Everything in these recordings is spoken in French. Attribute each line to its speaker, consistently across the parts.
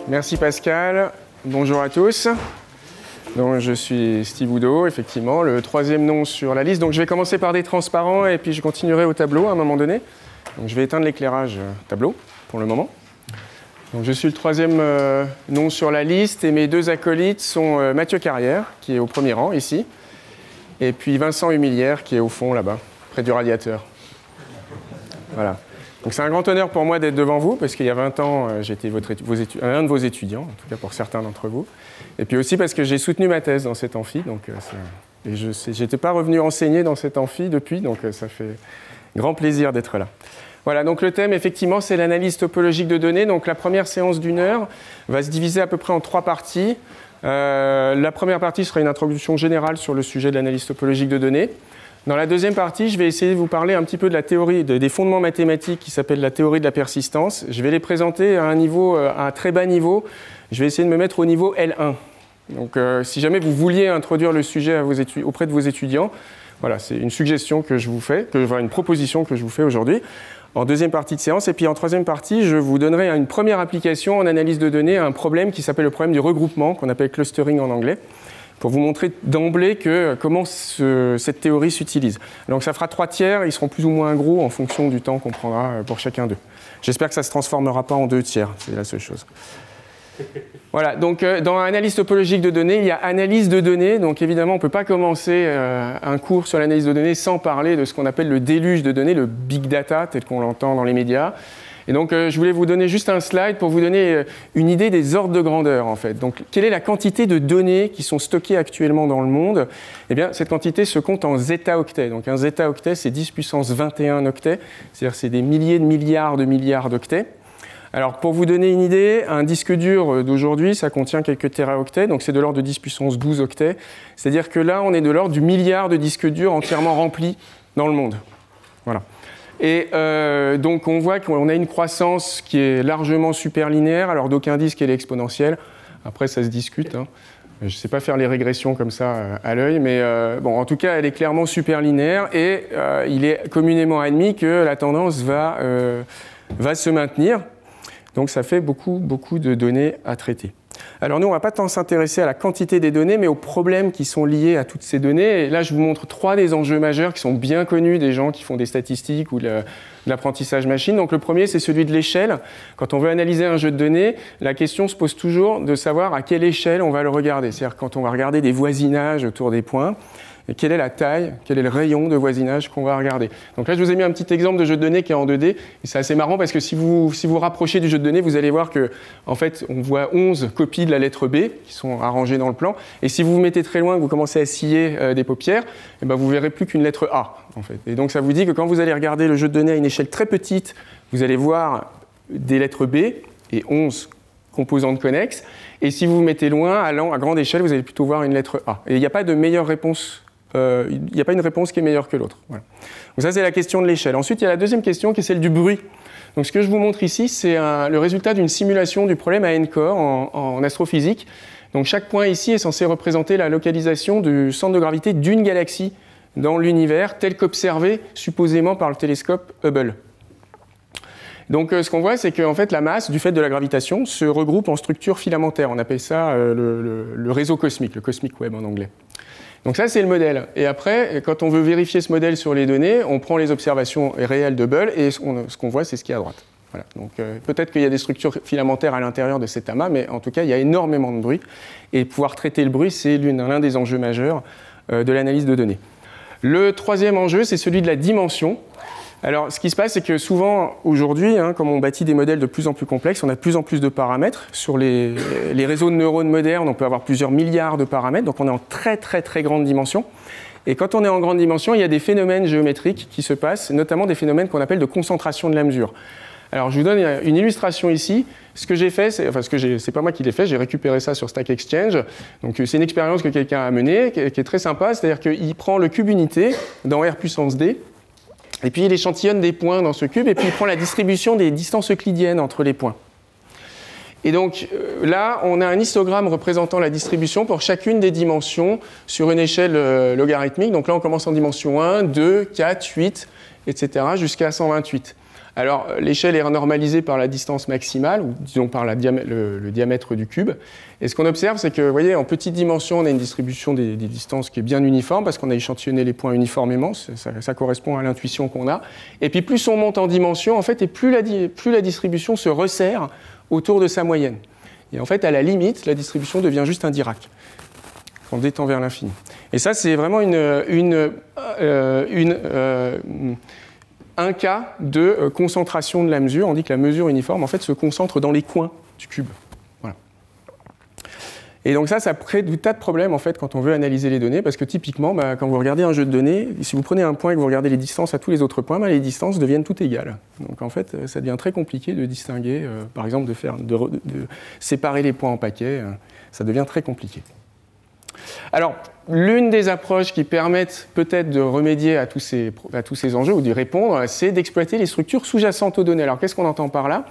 Speaker 1: Merci Pascal. Bonjour à tous. Donc, je suis Steve Oudot, effectivement, le troisième nom sur la liste. Donc je vais commencer par des transparents et puis je continuerai au tableau à un moment donné. Donc je vais éteindre l'éclairage tableau pour le moment. Donc, je suis le troisième nom sur la liste et mes deux acolytes sont Mathieu Carrière, qui est au premier rang ici, et puis Vincent Humilière, qui est au fond là-bas, près du radiateur. Voilà. Donc c'est un grand honneur pour moi d'être devant vous, parce qu'il y a 20 ans, j'étais un de vos étudiants, en tout cas pour certains d'entre vous. Et puis aussi parce que j'ai soutenu ma thèse dans cet amphi, donc, et je n'étais pas revenu enseigner dans cet amphi depuis, donc ça fait grand plaisir d'être là. Voilà, donc le thème, effectivement, c'est l'analyse topologique de données. Donc la première séance d'1 heure va se diviser à peu près en 3 parties. La première partie sera une introduction générale sur le sujet de l'analyse topologique de données. Dans la deuxième partie, je vais essayer de vous parler un petit peu de la théorie, des fondements mathématiques qui s'appelle la théorie de la persistance. Je vais les présenter à un très bas niveau. Je vais essayer de me mettre au niveau L1. Donc si jamais vous vouliez introduire le sujet auprès de vos étudiants, voilà, c'est une suggestion que je vous fais, une proposition que je vous fais aujourd'hui. En deuxième partie de séance, et puis en troisième partie, je vous donnerai une première application en analyse de données à un problème qui s'appelle le problème du regroupement, qu'on appelle clustering en anglais, pour vous montrer d'emblée comment cette théorie s'utilise. Donc ça fera 3 tiers, ils seront plus ou moins gros en fonction du temps qu'on prendra pour chacun d'eux. J'espère que ça ne se transformera pas en 2 tiers, c'est la seule chose. Voilà, donc dans analyse topologique de données, il y a analyse de données. Donc évidemment, on ne peut pas commencer un cours sur l'analyse de données sans parler de ce qu'on appelle le déluge de données, le big data, tel qu'on l'entend dans les médias. Et donc je voulais vous donner juste un slide pour vous donner une idée des ordres de grandeur, en fait. Donc quelle est la quantité de données qui sont stockées actuellement dans le monde? Eh bien, cette quantité se compte en zeta-octets. Donc un zeta-octet, c'est 10 puissance 21 octets, c'est-à-dire c'est des milliers de milliards d'octets. Alors, pour vous donner une idée, un disque dur d'aujourd'hui, ça contient quelques téraoctets, donc c'est de l'ordre de 10 puissance 12 octets. C'est-à-dire que là, on est de l'ordre du milliard de disques durs entièrement remplis dans le monde. Voilà. Et donc, on voit qu'on a une croissance qui est largement superlinéaire, alors d'aucuns disent qu'elle est exponentielle. Après, ça se discute, hein. Je ne sais pas faire les régressions comme ça à l'œil, mais bon, en tout cas, elle est clairement superlinéaire et il est communément admis que la tendance va se maintenir. Donc ça fait beaucoup de données à traiter. Alors nous, on ne va pas tant s'intéresser à la quantité des données, mais aux problèmes qui sont liés à toutes ces données. Et là, je vous montre 3 des enjeux majeurs qui sont bien connus des gens qui font des statistiques ou de l'apprentissage machine. Donc le premier, c'est celui de l'échelle. Quand on veut analyser un jeu de données, la question se pose toujours de savoir à quelle échelle on va le regarder. C'est-à-dire quand on va regarder des voisinages autour des points, et quelle est la taille, quel est le rayon de voisinage qu'on va regarder. Donc là, je vous ai mis un petit exemple de jeu de données qui est en 2D. Et c'est assez marrant parce que si vous rapprochez du jeu de données, vous allez voir que, en fait, on voit 11 copies de la lettre B qui sont arrangées dans le plan. Et si vous vous mettez très loin, que vous commencez à scier des paupières, eh ben, vous verrez plus qu'une lettre A, en fait. Et donc, ça vous dit que quand vous allez regarder le jeu de données à une échelle très petite, vous allez voir des lettres B et 11 composantes connexes. Et si vous vous mettez loin, à grande échelle, vous allez plutôt voir une lettre A. Et il n'y a pas de meilleure réponse. Il n'y a pas une réponse qui est meilleure que l'autre. Voilà. Donc ça, c'est la question de l'échelle. Ensuite, il y a la deuxième question qui est celle du bruit. Donc ce que je vous montre ici, c'est le résultat d'une simulation du problème à n corps en astrophysique. Donc chaque point ici est censé représenter la localisation du centre de gravité d'une galaxie dans l'univers, tel qu'observé supposément par le télescope Hubble. Donc ce qu'on voit, c'est que en fait, la masse, du fait de la gravitation, se regroupe en structures filamentaires. On appelle ça le réseau cosmique, le cosmic web en anglais. Donc ça, c'est le modèle. Et après, quand on veut vérifier ce modèle sur les données, on prend les observations réelles de Hubble et ce qu'on voit, c'est ce qui est à droite. Voilà. Donc peut-être qu'il y a des structures filamentaires à l'intérieur de cet amas, mais en tout cas, il y a énormément de bruit. Et pouvoir traiter le bruit, c'est l'un des enjeux majeurs de l'analyse de données. Le troisième enjeu, c'est celui de la dimension. Alors, ce qui se passe, c'est que souvent, aujourd'hui, comme on bâtit des modèles de plus en plus complexes, on a de plus en plus de paramètres. Sur les réseaux de neurones modernes, on peut avoir plusieurs milliards de paramètres, donc on est en très grande dimension. Et quand on est en grande dimension, il y a des phénomènes géométriques qui se passent, notamment des phénomènes qu'on appelle de concentration de la mesure. Alors, je vous donne une illustration ici. Ce que j'ai fait, c'est pas moi qui l'ai fait, j'ai récupéré ça sur Stack Exchange. Donc, c'est une expérience que quelqu'un a menée, qui est très sympa, c'est-à-dire qu'il prend le cube unité dans R puissance D, et puis il échantillonne des points dans ce cube, et puis il prend la distribution des distances euclidiennes entre les points. Et donc là, on a un histogramme représentant la distribution pour chacune des dimensions sur une échelle logarithmique. Donc là, on commence en dimension 1, 2, 4, 8, etc. jusqu'à 128. Alors, l'échelle est normalisée par la distance maximale, ou disons par le diamètre du cube. Et ce qu'on observe, c'est que, vous voyez, en petite dimension, on a une distribution des distances qui est bien uniforme, parce qu'on a échantillonné les points uniformément, ça correspond à l'intuition qu'on a. Et puis, plus on monte en dimension, en fait, et plus la distribution se resserre autour de sa moyenne. Et en fait, à la limite, la distribution devient juste un Dirac, on détend vers l'infini. Et ça, c'est vraiment un cas de concentration de la mesure. On dit que la mesure uniforme, en fait, se concentre dans les coins du cube. Voilà. Et donc ça crée des tas de problèmes, en fait, quand on veut analyser les données, parce que typiquement, quand vous regardez un jeu de données, si vous prenez un point et que vous regardez les distances à tous les autres points, les distances deviennent toutes égales. Donc en fait, ça devient très compliqué de distinguer, par exemple, de séparer les points en paquets. Ça devient très compliqué. Alors, l'une des approches qui permettent peut-être de remédier à tous ces enjeux ou d'y répondre, c'est d'exploiter les structures sous-jacentes aux données. Alors, qu'est-ce qu'on entend par là?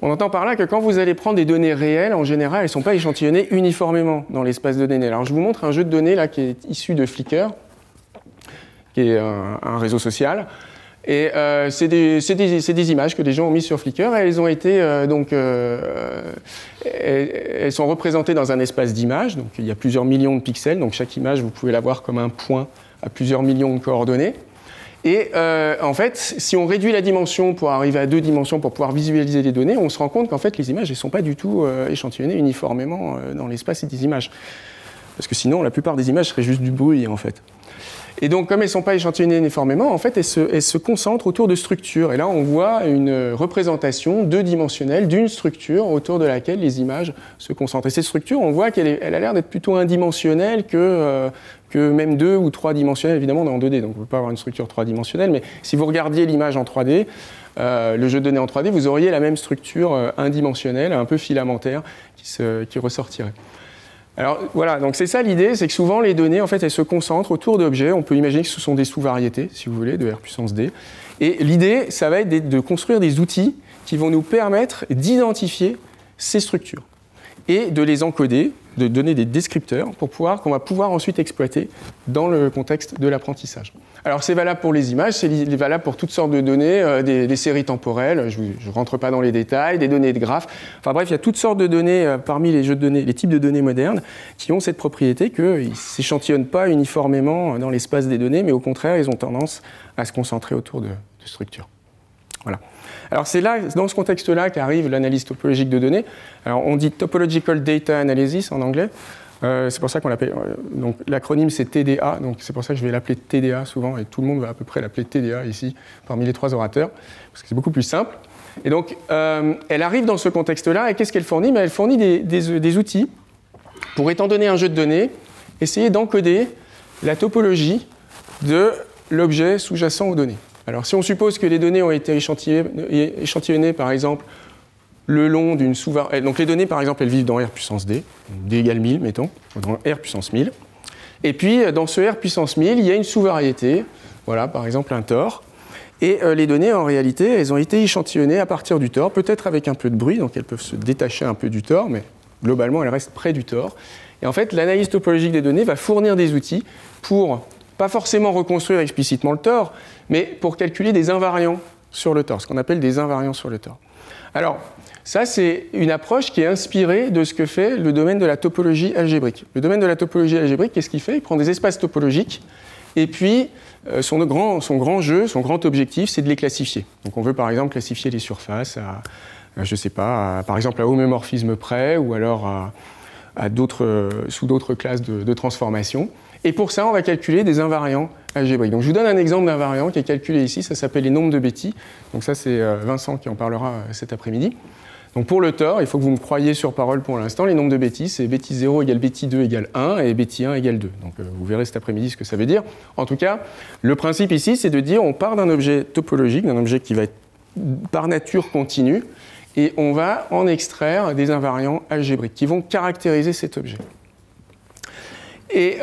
Speaker 1: On entend par là que quand vous allez prendre des données réelles, en général, elles ne sont pas échantillonnées uniformément dans l'espace de données. Alors, je vous montre un jeu de données là, qui est issu de Flickr, qui est un réseau social. Et c'est des images que des gens ont mises sur Flickr et elles ont été elles sont représentées dans un espace d'images. Donc il y a plusieurs millions de pixels. Donc chaque image, vous pouvez la voir comme un point à plusieurs millions de coordonnées. Et en fait, si on réduit la dimension pour arriver à 2 dimensions pour pouvoir visualiser les données, on se rend compte qu'en fait les images ne sont pas du tout échantillonnées uniformément dans l'espace des images. Parce que sinon, la plupart des images seraient juste du bruit en fait. Et donc, comme elles ne sont pas échantillonnées uniformément, en fait, elles se concentrent autour de structures. Et là, on voit une représentation 2-dimensionnelle d'une structure autour de laquelle les images se concentrent. Et cette structure, on voit qu'elle a l'air d'être plutôt indimensionnelle que même 2 ou 3-dimensionnelle, évidemment, on est en 2D. Donc, on ne peut pas avoir une structure 3-dimensionnelle. Mais si vous regardiez l'image en 3D, le jeu de données en 3D, vous auriez la même structure indimensionnelle, un peu filamentaire, qui ressortirait. Alors voilà, donc c'est ça l'idée, c'est que souvent les données, en fait, elles se concentrent autour d'objets. On peut imaginer que ce sont des sous-variétés, si vous voulez, de R puissance D. Et l'idée, ça va être de construire des outils qui vont nous permettre d'identifier ces structures et de les encoder, de donner des descripteurs qu'on va pouvoir ensuite exploiter dans le contexte de l'apprentissage. Alors c'est valable pour les images, c'est valable pour toutes sortes de données, des séries temporelles, je ne rentre pas dans les détails, des données de graphes. Enfin bref, il y a toutes sortes de données parmi les jeux de données, les types de données modernes qui ont cette propriété qu'ils ne s'échantillonnent pas uniformément dans l'espace des données, mais au contraire, ils ont tendance à se concentrer autour de structures. Voilà. Alors c'est là, dans ce contexte-là, qu'arrive l'analyse topologique de données. Alors on dit Topological Data Analysis en anglais. C'est pour ça qu'on l'appelle. Donc l'acronyme c'est TDA. Donc c'est pour ça que je vais l'appeler TDA souvent, et tout le monde va à peu près l'appeler TDA ici parmi les 3 orateurs, parce que c'est beaucoup plus simple. Et donc elle arrive dans ce contexte-là, et qu'est-ce qu'elle fournit? Elle fournit des outils pour, étant donné un jeu de données, essayer d'encoder la topologie de l'objet sous-jacent aux données. Alors si on suppose que les données ont été échantillonnées, par exemple, le long d'une sous-variété. Donc les données, par exemple, elles vivent dans R puissance D, D égale 1000, mettons, dans R puissance 1000. Et puis, dans ce R puissance 1000, il y a une sous-variété, voilà, par exemple un tor. Et les données, en réalité, elles ont été échantillonnées à partir du tor, peut-être avec un peu de bruit, donc elles peuvent se détacher un peu du tor, mais globalement, elles restent près du tor. Et en fait, l'analyse topologique des données va fournir des outils pour, pas forcément reconstruire explicitement le tor, mais pour calculer des invariants sur le tor, ce qu'on appelle des invariants sur le tor. Alors, ça, c'est une approche qui est inspirée de ce que fait le domaine de la topologie algébrique. Le domaine de la topologie algébrique, qu'est-ce qu'il fait? Il prend des espaces topologiques, et puis son grand jeu, son grand objectif, c'est de les classifier. Donc on veut par exemple classifier les surfaces à je ne sais pas, par exemple à homomorphisme près, ou alors sous d'autres classes de transformation. Et pour ça, on va calculer des invariants algébriques. Donc je vous donne un exemple d'invariant qui est calculé ici, ça s'appelle les nombres de Betti. Donc ça, c'est Vincent qui en parlera cet après-midi. Donc pour le tor, il faut que vous me croyiez sur parole pour l'instant. Les nombres de Betti, c'est Betti 0 égale Betti 2 égale 1 et Betti 1 égale 2. Donc vous verrez cet après-midi ce que ça veut dire. En tout cas, le principe ici, c'est de dire on part d'un objet topologique, d'un objet qui va être par nature continu, et on va en extraire des invariants algébriques qui vont caractériser cet objet. Et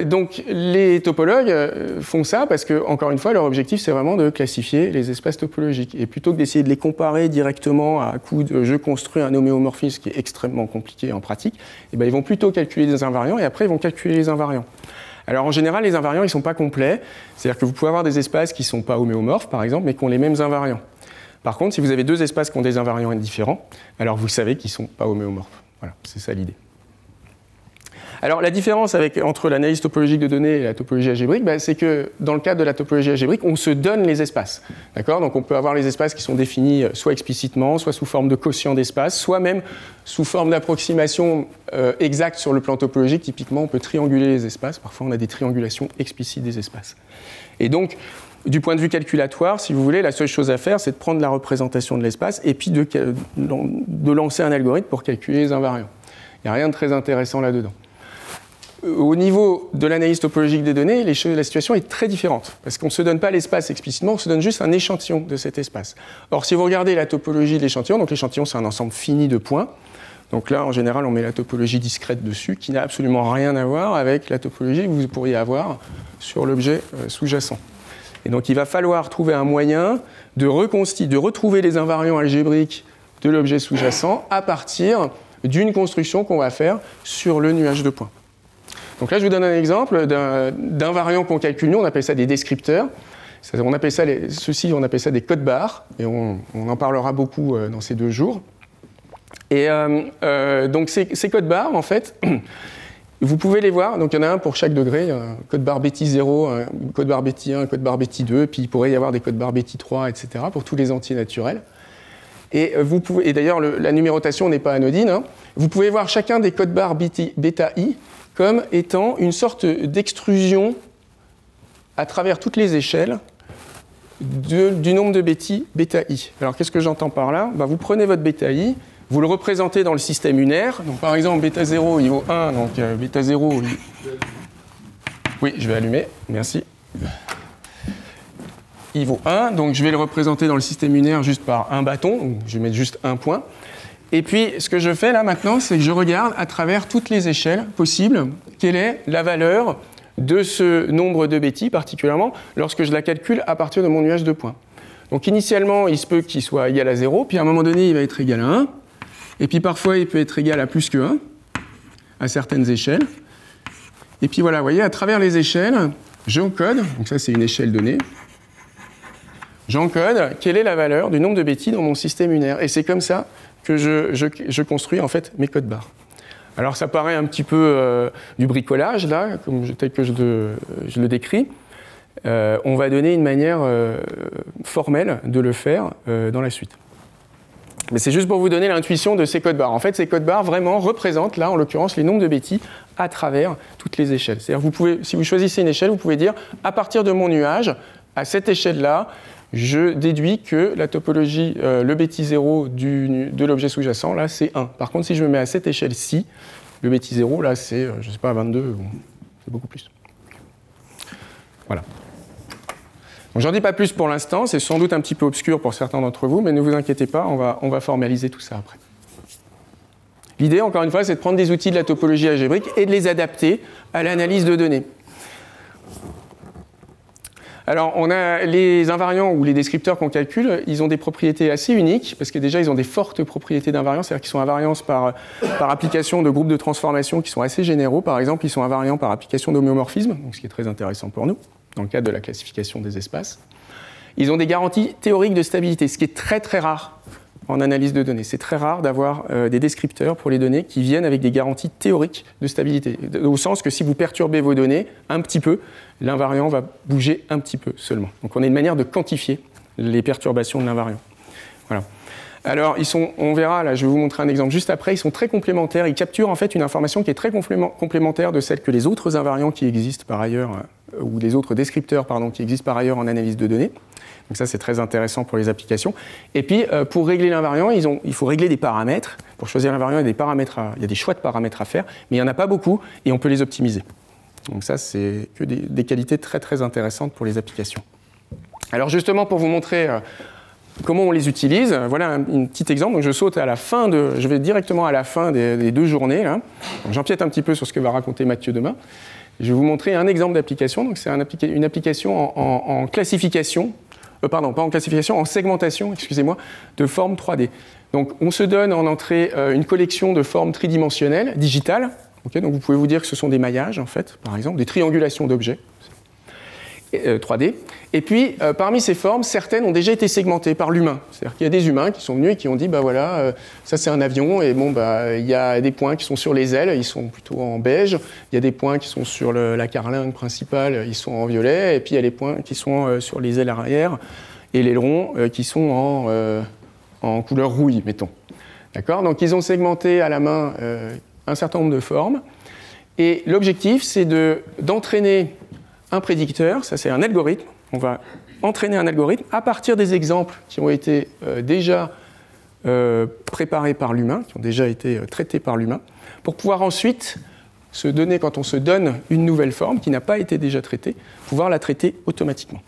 Speaker 1: donc les topologues font ça parce que, encore une fois, leur objectif c'est vraiment de classifier les espaces topologiques. Et plutôt que d'essayer de les comparer directement à coup de je construis un homéomorphisme qui est extrêmement compliqué en pratique, et bien, ils vont plutôt calculer des invariants et après ils vont calculer les invariants. Alors en général, les invariants ils ne sont pas complets, c'est-à-dire que vous pouvez avoir des espaces qui ne sont pas homéomorphes par exemple, mais qui ont les mêmes invariants. Par contre, si vous avez deux espaces qui ont des invariants différents, alors vous savez qu'ils ne sont pas homéomorphes. Voilà, c'est ça l'idée. Alors la différence entre l'analyse topologique de données et la topologie algébrique, c'est que dans le cadre de la topologie algébrique, on se donne les espaces. D'accord ? Donc on peut avoir les espaces qui sont définis soit explicitement, soit sous forme de quotient d'espace, soit même sous forme d'approximation exacte sur le plan topologique. Typiquement, on peut trianguler les espaces. Parfois, on a des triangulations explicites des espaces. Et donc, du point de vue calculatoire, si vous voulez, la seule chose à faire, c'est de prendre la représentation de l'espace et puis de lancer un algorithme pour calculer les invariants. Il n'y a rien de très intéressant là-dedans. Au niveau de l'analyse topologique des données, la situation est très différente, parce qu'on ne se donne pas l'espace explicitement, on se donne juste un échantillon de cet espace. Or, si vous regardez la topologie de l'échantillon, donc l'échantillon c'est un ensemble fini de points, donc là en général on met la topologie discrète dessus, qui n'a absolument rien à voir avec la topologie que vous pourriez avoir sur l'objet sous-jacent. Et donc il va falloir trouver un moyen de retrouver les invariants algébriques de l'objet sous-jacent à partir d'une construction qu'on va faire sur le nuage de points. Donc là, je vous donne un exemple d'invariants qu'on calcule. Nous, on appelle ça des descripteurs. On appelle ça on appelle ça des codes barres. Et on en parlera beaucoup dans ces 2 jours. Et donc, ces codes barres, en fait, vous pouvez les voir. Donc, il y en a un pour chaque degré. Un code barre Betty 0, un code barre Betty 1, un code barre Betty 2. Et puis, il pourrait y avoir des codes barres Betty 3, etc. pour tous les entiers naturels. Et d'ailleurs, la numérotation n'est pas anodine. Hein. Vous pouvez voir chacun des codes barres bêta I comme étant une sorte d'extrusion à travers toutes les échelles du nombre de bêta I. Alors qu'est-ce que j'entends par là ? Vous prenez votre bêta I, vous le représentez dans le système unaire. Donc par exemple, bêta 0, il vaut 1, donc bêta 0... Oui, je vais allumer, merci. Il vaut 1, donc je vais le représenter dans le système unaire juste par un bâton, je vais mettre juste un point. Et puis, ce que je fais là maintenant, c'est que je regarde à travers toutes les échelles possibles quelle est la valeur de ce nombre de Betty, particulièrement lorsque je la calcule à partir de mon nuage de points. Donc initialement, il se peut qu'il soit égal à 0, puis à un moment donné, il va être égal à 1, et puis parfois, il peut être égal à plus que 1, à certaines échelles. Et puis voilà, vous voyez, à travers les échelles, j'encode, donc ça c'est une échelle donnée, j'encode quelle est la valeur du nombre de Betty dans mon système unaire. Et c'est comme ça que je construis en fait mes codes barres. Alors ça paraît un petit peu du bricolage, là, tel que je le décris. On va donner une manière formelle de le faire dans la suite. Mais c'est juste pour vous donner l'intuition de ces codes barres. En fait, ces codes barres vraiment représentent, là, en l'occurrence, les nombres de Betty à travers toutes les échelles. C'est-à-dire, si vous choisissez une échelle, vous pouvez dire, à partir de mon nuage, à cette échelle-là, je déduis que la topologie, le Betty 0 de l'objet sous-jacent, là, c'est 1. Par contre, si je me mets à cette échelle-ci, le Betty 0, là, c'est, je ne sais pas, 22, c'est beaucoup plus. Voilà. Donc, j'en dis pas plus pour l'instant, c'est sans doute un petit peu obscur pour certains d'entre vous, mais ne vous inquiétez pas, on va formaliser tout ça après. L'idée, encore une fois, c'est de prendre des outils de la topologie algébrique et de les adapter à l'analyse de données. Alors, on a les invariants ou les descripteurs qu'on calcule, ils ont des propriétés assez uniques, parce que déjà, ils ont des fortes propriétés d'invariance, c'est-à-dire qu'ils sont invariants par application de groupes de transformation qui sont assez généraux. Par exemple, ils sont invariants par application d'homéomorphisme, donc ce qui est très intéressant pour nous, dans le cadre de la classification des espaces. Ils ont des garanties théoriques de stabilité, ce qui est très très rare en analyse de données. C'est très rare d'avoir des descripteurs pour les données qui viennent avec des garanties théoriques de stabilité, au sens que si vous perturbez vos données un petit peu, l'invariant va bouger un petit peu seulement. Donc on a une manière de quantifier les perturbations de l'invariant. Voilà. Alors, on verra, là, je vais vous montrer un exemple juste après, ils sont très complémentaires, ils capturent en fait une information qui est très complémentaire de celle que les autres invariants qui existent par ailleurs, ou les autres descripteurs, pardon, qui existent par ailleurs en analyse de données. Donc ça, c'est très intéressant pour les applications. Et puis, pour régler l'invariant, il faut régler des paramètres. Pour choisir l'invariant, il y a des choix de paramètres à faire, mais il n'y en a pas beaucoup, et on peut les optimiser. Donc ça, c'est que des qualités très très intéressantes pour les applications. Alors justement, pour vous montrer comment on les utilise, voilà un petit exemple. Donc je vais directement à la fin des 2 journées. J'empiète un petit peu sur ce que va raconter Mathieu demain. Je vais vous montrer un exemple d'application. Donc c'est une application en classification, pardon, pas en classification, en segmentation, excusez-moi, de formes 3D. Donc on se donne en entrée une collection de formes tridimensionnelles, digitales. Okay, donc vous pouvez vous dire que ce sont des maillages, en fait, par exemple, des triangulations d'objets. 3D. Et puis, parmi ces formes, certaines ont déjà été segmentées par l'humain. C'est-à-dire qu'il y a des humains qui sont venus et qui ont dit, bah voilà, ça c'est un avion, et bon, bah, il y a des points qui sont sur les ailes, ils sont plutôt en beige. Il y a des points qui sont sur la carlingue principale, ils sont en violet. Et puis, il y a les points qui sont sur les ailes arrière et l'aileron qui sont en couleur rouille, mettons. D'accord ? Donc, ils ont segmenté à la main un certain nombre de formes. Et l'objectif, c'est d'entraîner un prédicteur, ça c'est un algorithme. On va entraîner un algorithme à partir des exemples qui ont été déjà préparés par l'humain, qui ont déjà été traités par l'humain, pour pouvoir ensuite se donner, quand on se donne une nouvelle forme qui n'a pas été déjà traitée, pouvoir la traiter automatiquement.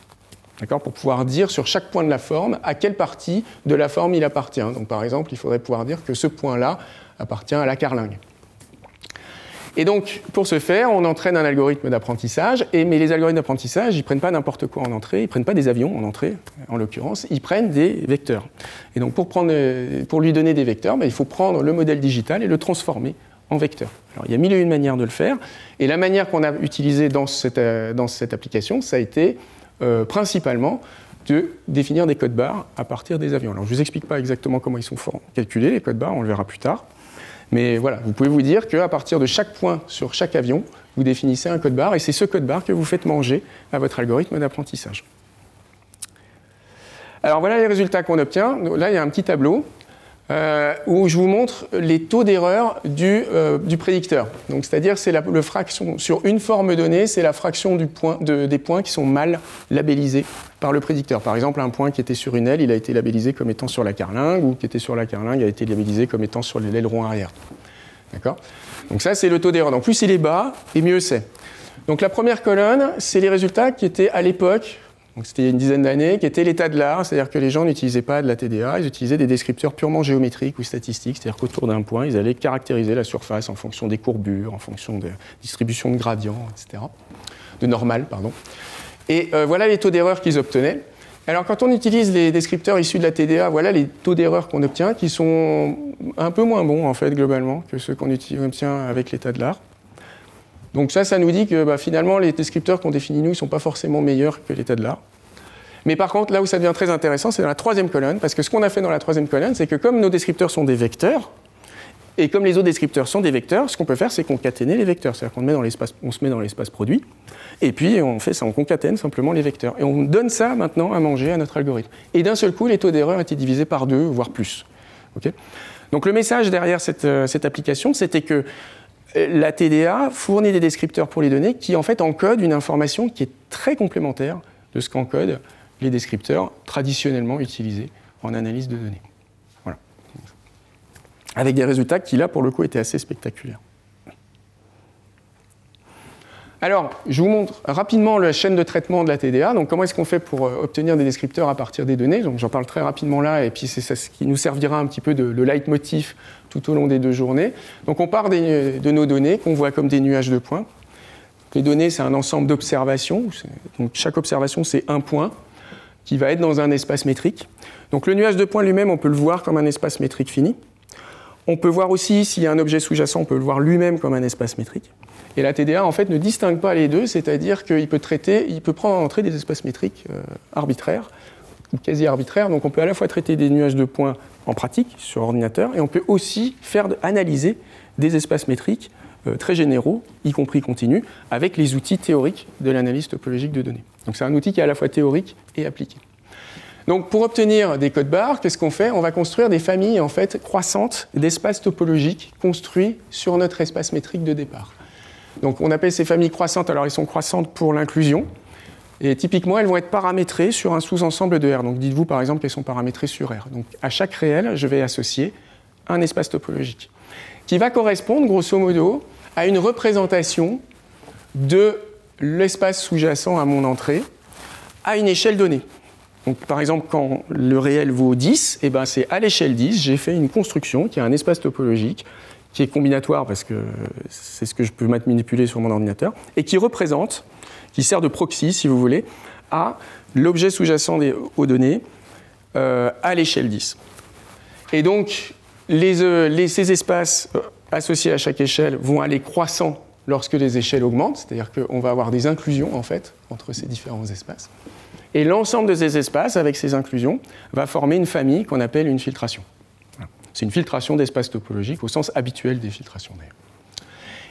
Speaker 1: D'accord ? Pour pouvoir dire sur chaque point de la forme à quelle partie de la forme il appartient. Donc par exemple, il faudrait pouvoir dire que ce point-là appartient à la carlingue. Et donc, pour ce faire, on entraîne un algorithme d'apprentissage, mais les algorithmes d'apprentissage, ils ne prennent pas n'importe quoi en entrée, ils ne prennent pas des avions en entrée, en l'occurrence, ils prennent des vecteurs. Et donc, pour lui donner des vecteurs, il faut prendre le modèle digital et le transformer en vecteur. Alors, il y a mille et une manières de le faire, et la manière qu'on a utilisée dans cette application, ça a été principalement de définir des codes barres à partir des avions. Alors, je ne vous explique pas exactement comment ils sont calculés, les codes barres, on le verra plus tard. Mais voilà, vous pouvez vous dire qu'à partir de chaque point sur chaque avion, vous définissez un code barre, et c'est ce code barre que vous faites manger à votre algorithme d'apprentissage. Alors voilà les résultats qu'on obtient. Là, il y a un petit tableau où je vous montre les taux d'erreur du prédicteur. Donc, c'est-à-dire, c'est la fraction sur une forme donnée, c'est la fraction des points qui sont mal labellisés par le prédicteur. Par exemple, un point qui était sur une aile, il a été labellisé comme étant sur la carlingue, ou qui était sur la carlingue, a été labellisé comme étant sur l'aileron arrière. D'accord ? Donc ça, c'est le taux d'erreur. Donc plus il est bas, et mieux c'est. Donc la première colonne, c'est les résultats qui étaient à l'époque, donc c'était il y a une dizaine d'années, qui étaient l'état de l'art, c'est-à-dire que les gens n'utilisaient pas de la TDA, ils utilisaient des descripteurs purement géométriques ou statistiques, c'est-à-dire qu'autour d'un point, ils allaient caractériser la surface en fonction des courbures, en fonction de distribution de gradients, etc. De normal, pardon. Et voilà les taux d'erreur qu'ils obtenaient. Alors quand on utilise les descripteurs issus de la TDA, voilà les taux d'erreur qu'on obtient, qui sont un peu moins bons, en fait, globalement, que ceux qu'on obtient avec l'état de l'art. Donc ça nous dit que finalement, les descripteurs qu'on définit nous, ils ne sont pas forcément meilleurs que l'état de l'art. Mais par contre, là où ça devient très intéressant, c'est dans la troisième colonne, parce que ce qu'on a fait dans la troisième colonne, c'est que comme nos descripteurs sont des vecteurs, et comme les autres descripteurs sont des vecteurs, ce qu'on peut faire, c'est concaténer les vecteurs. C'est-à-dire qu'on se met dans l'espace produit, et puis on fait ça, on concatène simplement les vecteurs. Et on donne ça maintenant à manger à notre algorithme. Et d'un seul coup, les taux d'erreur étaient divisés par 2, voire plus. Okay ? Donc le message derrière cette application, c'était que la TDA fournit des descripteurs pour les données qui en fait encodent une information qui est très complémentaire de ce qu'encodent les descripteurs traditionnellement utilisés en analyse de données. Voilà. Avec des résultats qui là pour le coup étaient assez spectaculaires. Alors, je vous montre rapidement la chaîne de traitement de la TDA. Donc, comment est-ce qu'on fait pour obtenir des descripteurs à partir des données? Donc, j'en parle très rapidement là, et puis c'est ça ce qui nous servira un petit peu de leitmotiv tout au long des 2 journées. Donc, on part de nos données qu'on voit comme des nuages de points. Les données, c'est un ensemble d'observations. Donc, chaque observation, c'est un point qui va être dans un espace métrique. Donc, le nuage de points lui-même, on peut le voir comme un espace métrique fini. On peut voir aussi, s'il y a un objet sous-jacent, on peut le voir lui-même comme un espace métrique. Et la TDA, en fait, ne distingue pas les deux, c'est-à-dire qu'il peut prendre en entrée des espaces métriques arbitraires ou quasi arbitraires. Donc on peut à la fois traiter des nuages de points en pratique sur ordinateur, et on peut aussi analyser des espaces métriques très généraux, y compris continus, avec les outils théoriques de l'analyse topologique de données. Donc c'est un outil qui est à la fois théorique et appliqué. Donc pour obtenir des codes barres, qu'est-ce qu'on fait? On va construire des familles en fait croissantes d'espaces topologiques construits sur notre espace métrique de départ. Donc on appelle ces familles croissantes, alors elles sont croissantes pour l'inclusion, et typiquement elles vont être paramétrées sur un sous-ensemble de R. Donc dites-vous par exemple qu'elles sont paramétrées sur R. Donc à chaque réel, je vais associer un espace topologique, qui va correspondre grosso modo à une représentation de l'espace sous-jacent à mon entrée à une échelle donnée. Donc, par exemple, quand le réel vaut 10, eh ben, c'est à l'échelle 10, j'ai fait une construction qui a un espace topologique qui est combinatoire parce que c'est ce que je peux manipuler sur mon ordinateur, et qui représente, qui sert de proxy, si vous voulez, à l'objet sous-jacent aux données à l'échelle 10. Et donc, ces espaces associés à chaque échelle vont aller croissant lorsque les échelles augmentent, c'est-à-dire qu'on va avoir des inclusions en fait entre ces différents espaces. Et l'ensemble de ces espaces, avec ces inclusions, va former une famille qu'on appelle une filtration. Voilà. C'est une filtration d'espaces topologiques au sens habituel des filtrations d'ailleurs.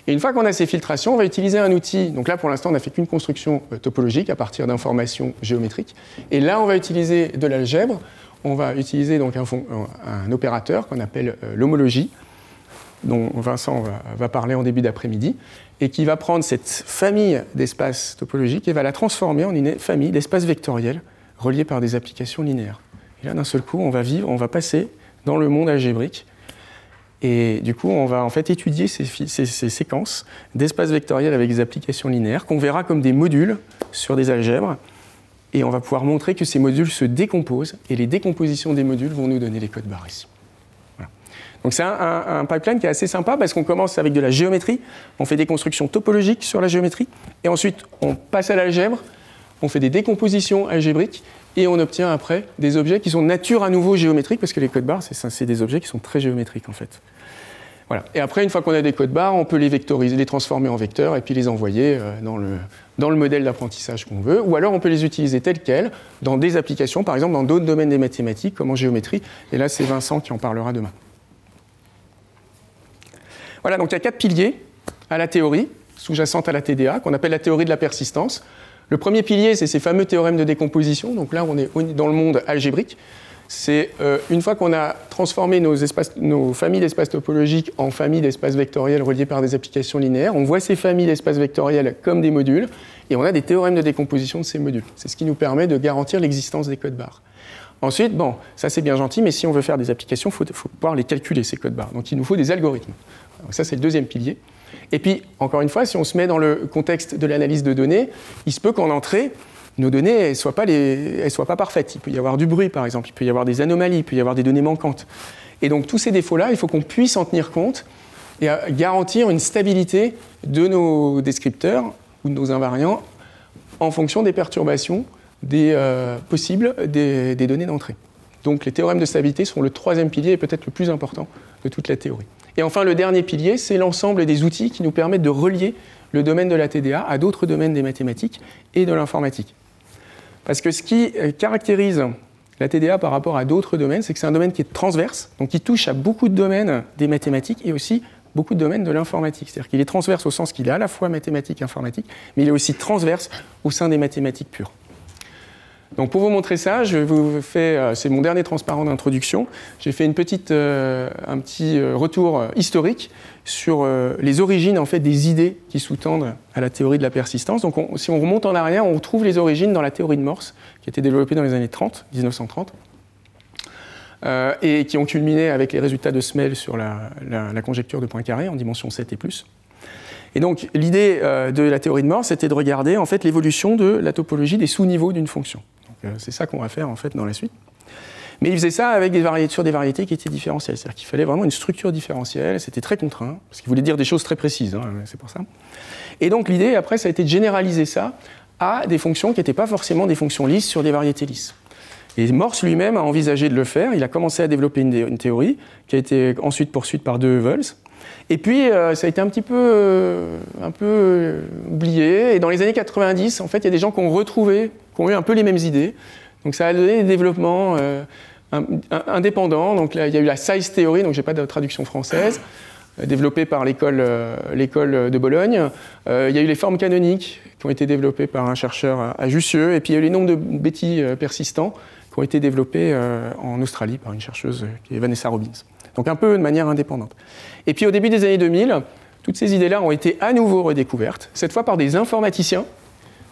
Speaker 1: Et une fois qu'on a ces filtrations, on va utiliser un outil. Donc là, pour l'instant, on n'a fait qu'une construction topologique à partir d'informations géométriques. Et là, on va utiliser de l'algèbre. On va utiliser donc un opérateur qu'on appelle l'homologie, dont Vincent va parler en début d'après-midi, et qui va prendre cette famille d'espaces topologiques et va la transformer en une famille d'espaces vectoriels reliés par des applications linéaires. Et là, d'un seul coup, on va passer dans le monde algébrique. Et du coup, on va en fait étudier ces séquences d'espaces vectoriels avec des applications linéaires qu'on verra comme des modules sur des algèbres. Et on va pouvoir montrer que ces modules se décomposent. Et les décompositions des modules vont nous donner les codes barres ici. Voilà. Donc c'est un pipeline qui est assez sympa parce qu'on commence avec de la géométrie. On fait des constructions topologiques sur la géométrie. Et ensuite, on passe à l'algèbre. On fait des décompositions algébriques. Et on obtient après des objets qui sont de nature à nouveau géométrique, parce que les codes barres, c'est des objets qui sont très géométriques en fait. Voilà. Et après, une fois qu'on a des codes barres, on peut les vectoriser, les transformer en vecteurs et puis les envoyer dans le modèle d'apprentissage qu'on veut. Ou alors on peut les utiliser tels quels dans des applications, par exemple dans d'autres domaines des mathématiques, comme en géométrie. Et là, c'est Vincent qui en parlera demain. Voilà, donc il y a 4 piliers à la théorie, sous-jacente à la TDA, qu'on appelle la théorie de la persistance. Le premier pilier, c'est ces fameux théorèmes de décomposition. Donc là, on est dans le monde algébrique. C'est une fois qu'on a transformé nos familles d'espaces topologiques en familles d'espaces vectoriels reliés par des applications linéaires, on voit ces familles d'espaces vectoriels comme des modules, et on a des théorèmes de décomposition de ces modules. C'est ce qui nous permet de garantir l'existence des codes barres. Ensuite, bon, ça c'est bien gentil, mais si on veut faire des applications, il faut pouvoir les calculer, ces codes barres. Donc il nous faut des algorithmes. Donc ça, c'est le deuxième pilier. Et puis, encore une fois, si on se met dans le contexte de l'analyse de données, il se peut qu'en entrée, nos données ne soient pas parfaites. Il peut y avoir du bruit, par exemple, il peut y avoir des anomalies, il peut y avoir des données manquantes. Et donc, tous ces défauts-là, il faut qu'on puisse en tenir compte et garantir une stabilité de nos descripteurs ou de nos invariants en fonction des perturbations possibles des données d'entrée. Donc, les théorèmes de stabilité sont le troisième pilier et peut-être le plus important de toute la théorie. Et enfin, le dernier pilier, c'est l'ensemble des outils qui nous permettent de relier le domaine de la TDA à d'autres domaines des mathématiques et de l'informatique. Parce que ce qui caractérise la TDA par rapport à d'autres domaines, c'est que c'est un domaine qui est transverse, donc qui touche à beaucoup de domaines des mathématiques et aussi beaucoup de domaines de l'informatique. C'est-à-dire qu'il est transverse au sens qu'il est à la fois mathématique et informatique, mais il est aussi transverse au sein des mathématiques pures. Donc pour vous montrer ça, c'est mon dernier transparent d'introduction. J'ai fait un petit retour historique sur les origines en fait, des idées qui sous-tendent à la théorie de la persistance. Donc si on remonte en arrière, on retrouve les origines dans la théorie de Morse, qui a été développée dans les années 1930, et qui ont culminé avec les résultats de Smell sur la conjecture de Poincaré en dimension 7 et plus. Et donc l'idée de la théorie de Morse, c'était de regarder en fait, l'évolution de la topologie des sous-niveaux d'une fonction. C'est ça qu'on va faire en fait dans la suite. Mais il faisait ça avec sur des variétés qui étaient différentielles. C'est-à-dire qu'il fallait vraiment une structure différentielle, c'était très contraint, parce qu'il voulait dire des choses très précises, hein, c'est pour ça. Et donc l'idée, après, ça a été de généraliser ça à des fonctions qui n'étaient pas forcément des fonctions lisses sur des variétés lisses. Et Morse lui-même a envisagé de le faire, il a commencé à développer une théorie qui a été ensuite poursuivie par De Heuvel. Et puis, ça a été un peu oublié. Et dans les années 90, en fait, il y a des gens qui ont eu un peu les mêmes idées. Donc, ça a donné des développements indépendants. Donc, là, il y a eu la size theory, donc je n'ai pas de traduction française, développée par l'école de Bologne. Il y a eu les formes canoniques qui ont été développées par un chercheur à Jussieu. Et puis, il y a eu les nombres de Betti persistants qui ont été développés en Australie par une chercheuse qui est Vanessa Robbins. Donc un peu de manière indépendante. Et puis au début des années 2000, toutes ces idées-là ont été à nouveau redécouvertes, cette fois par des informaticiens.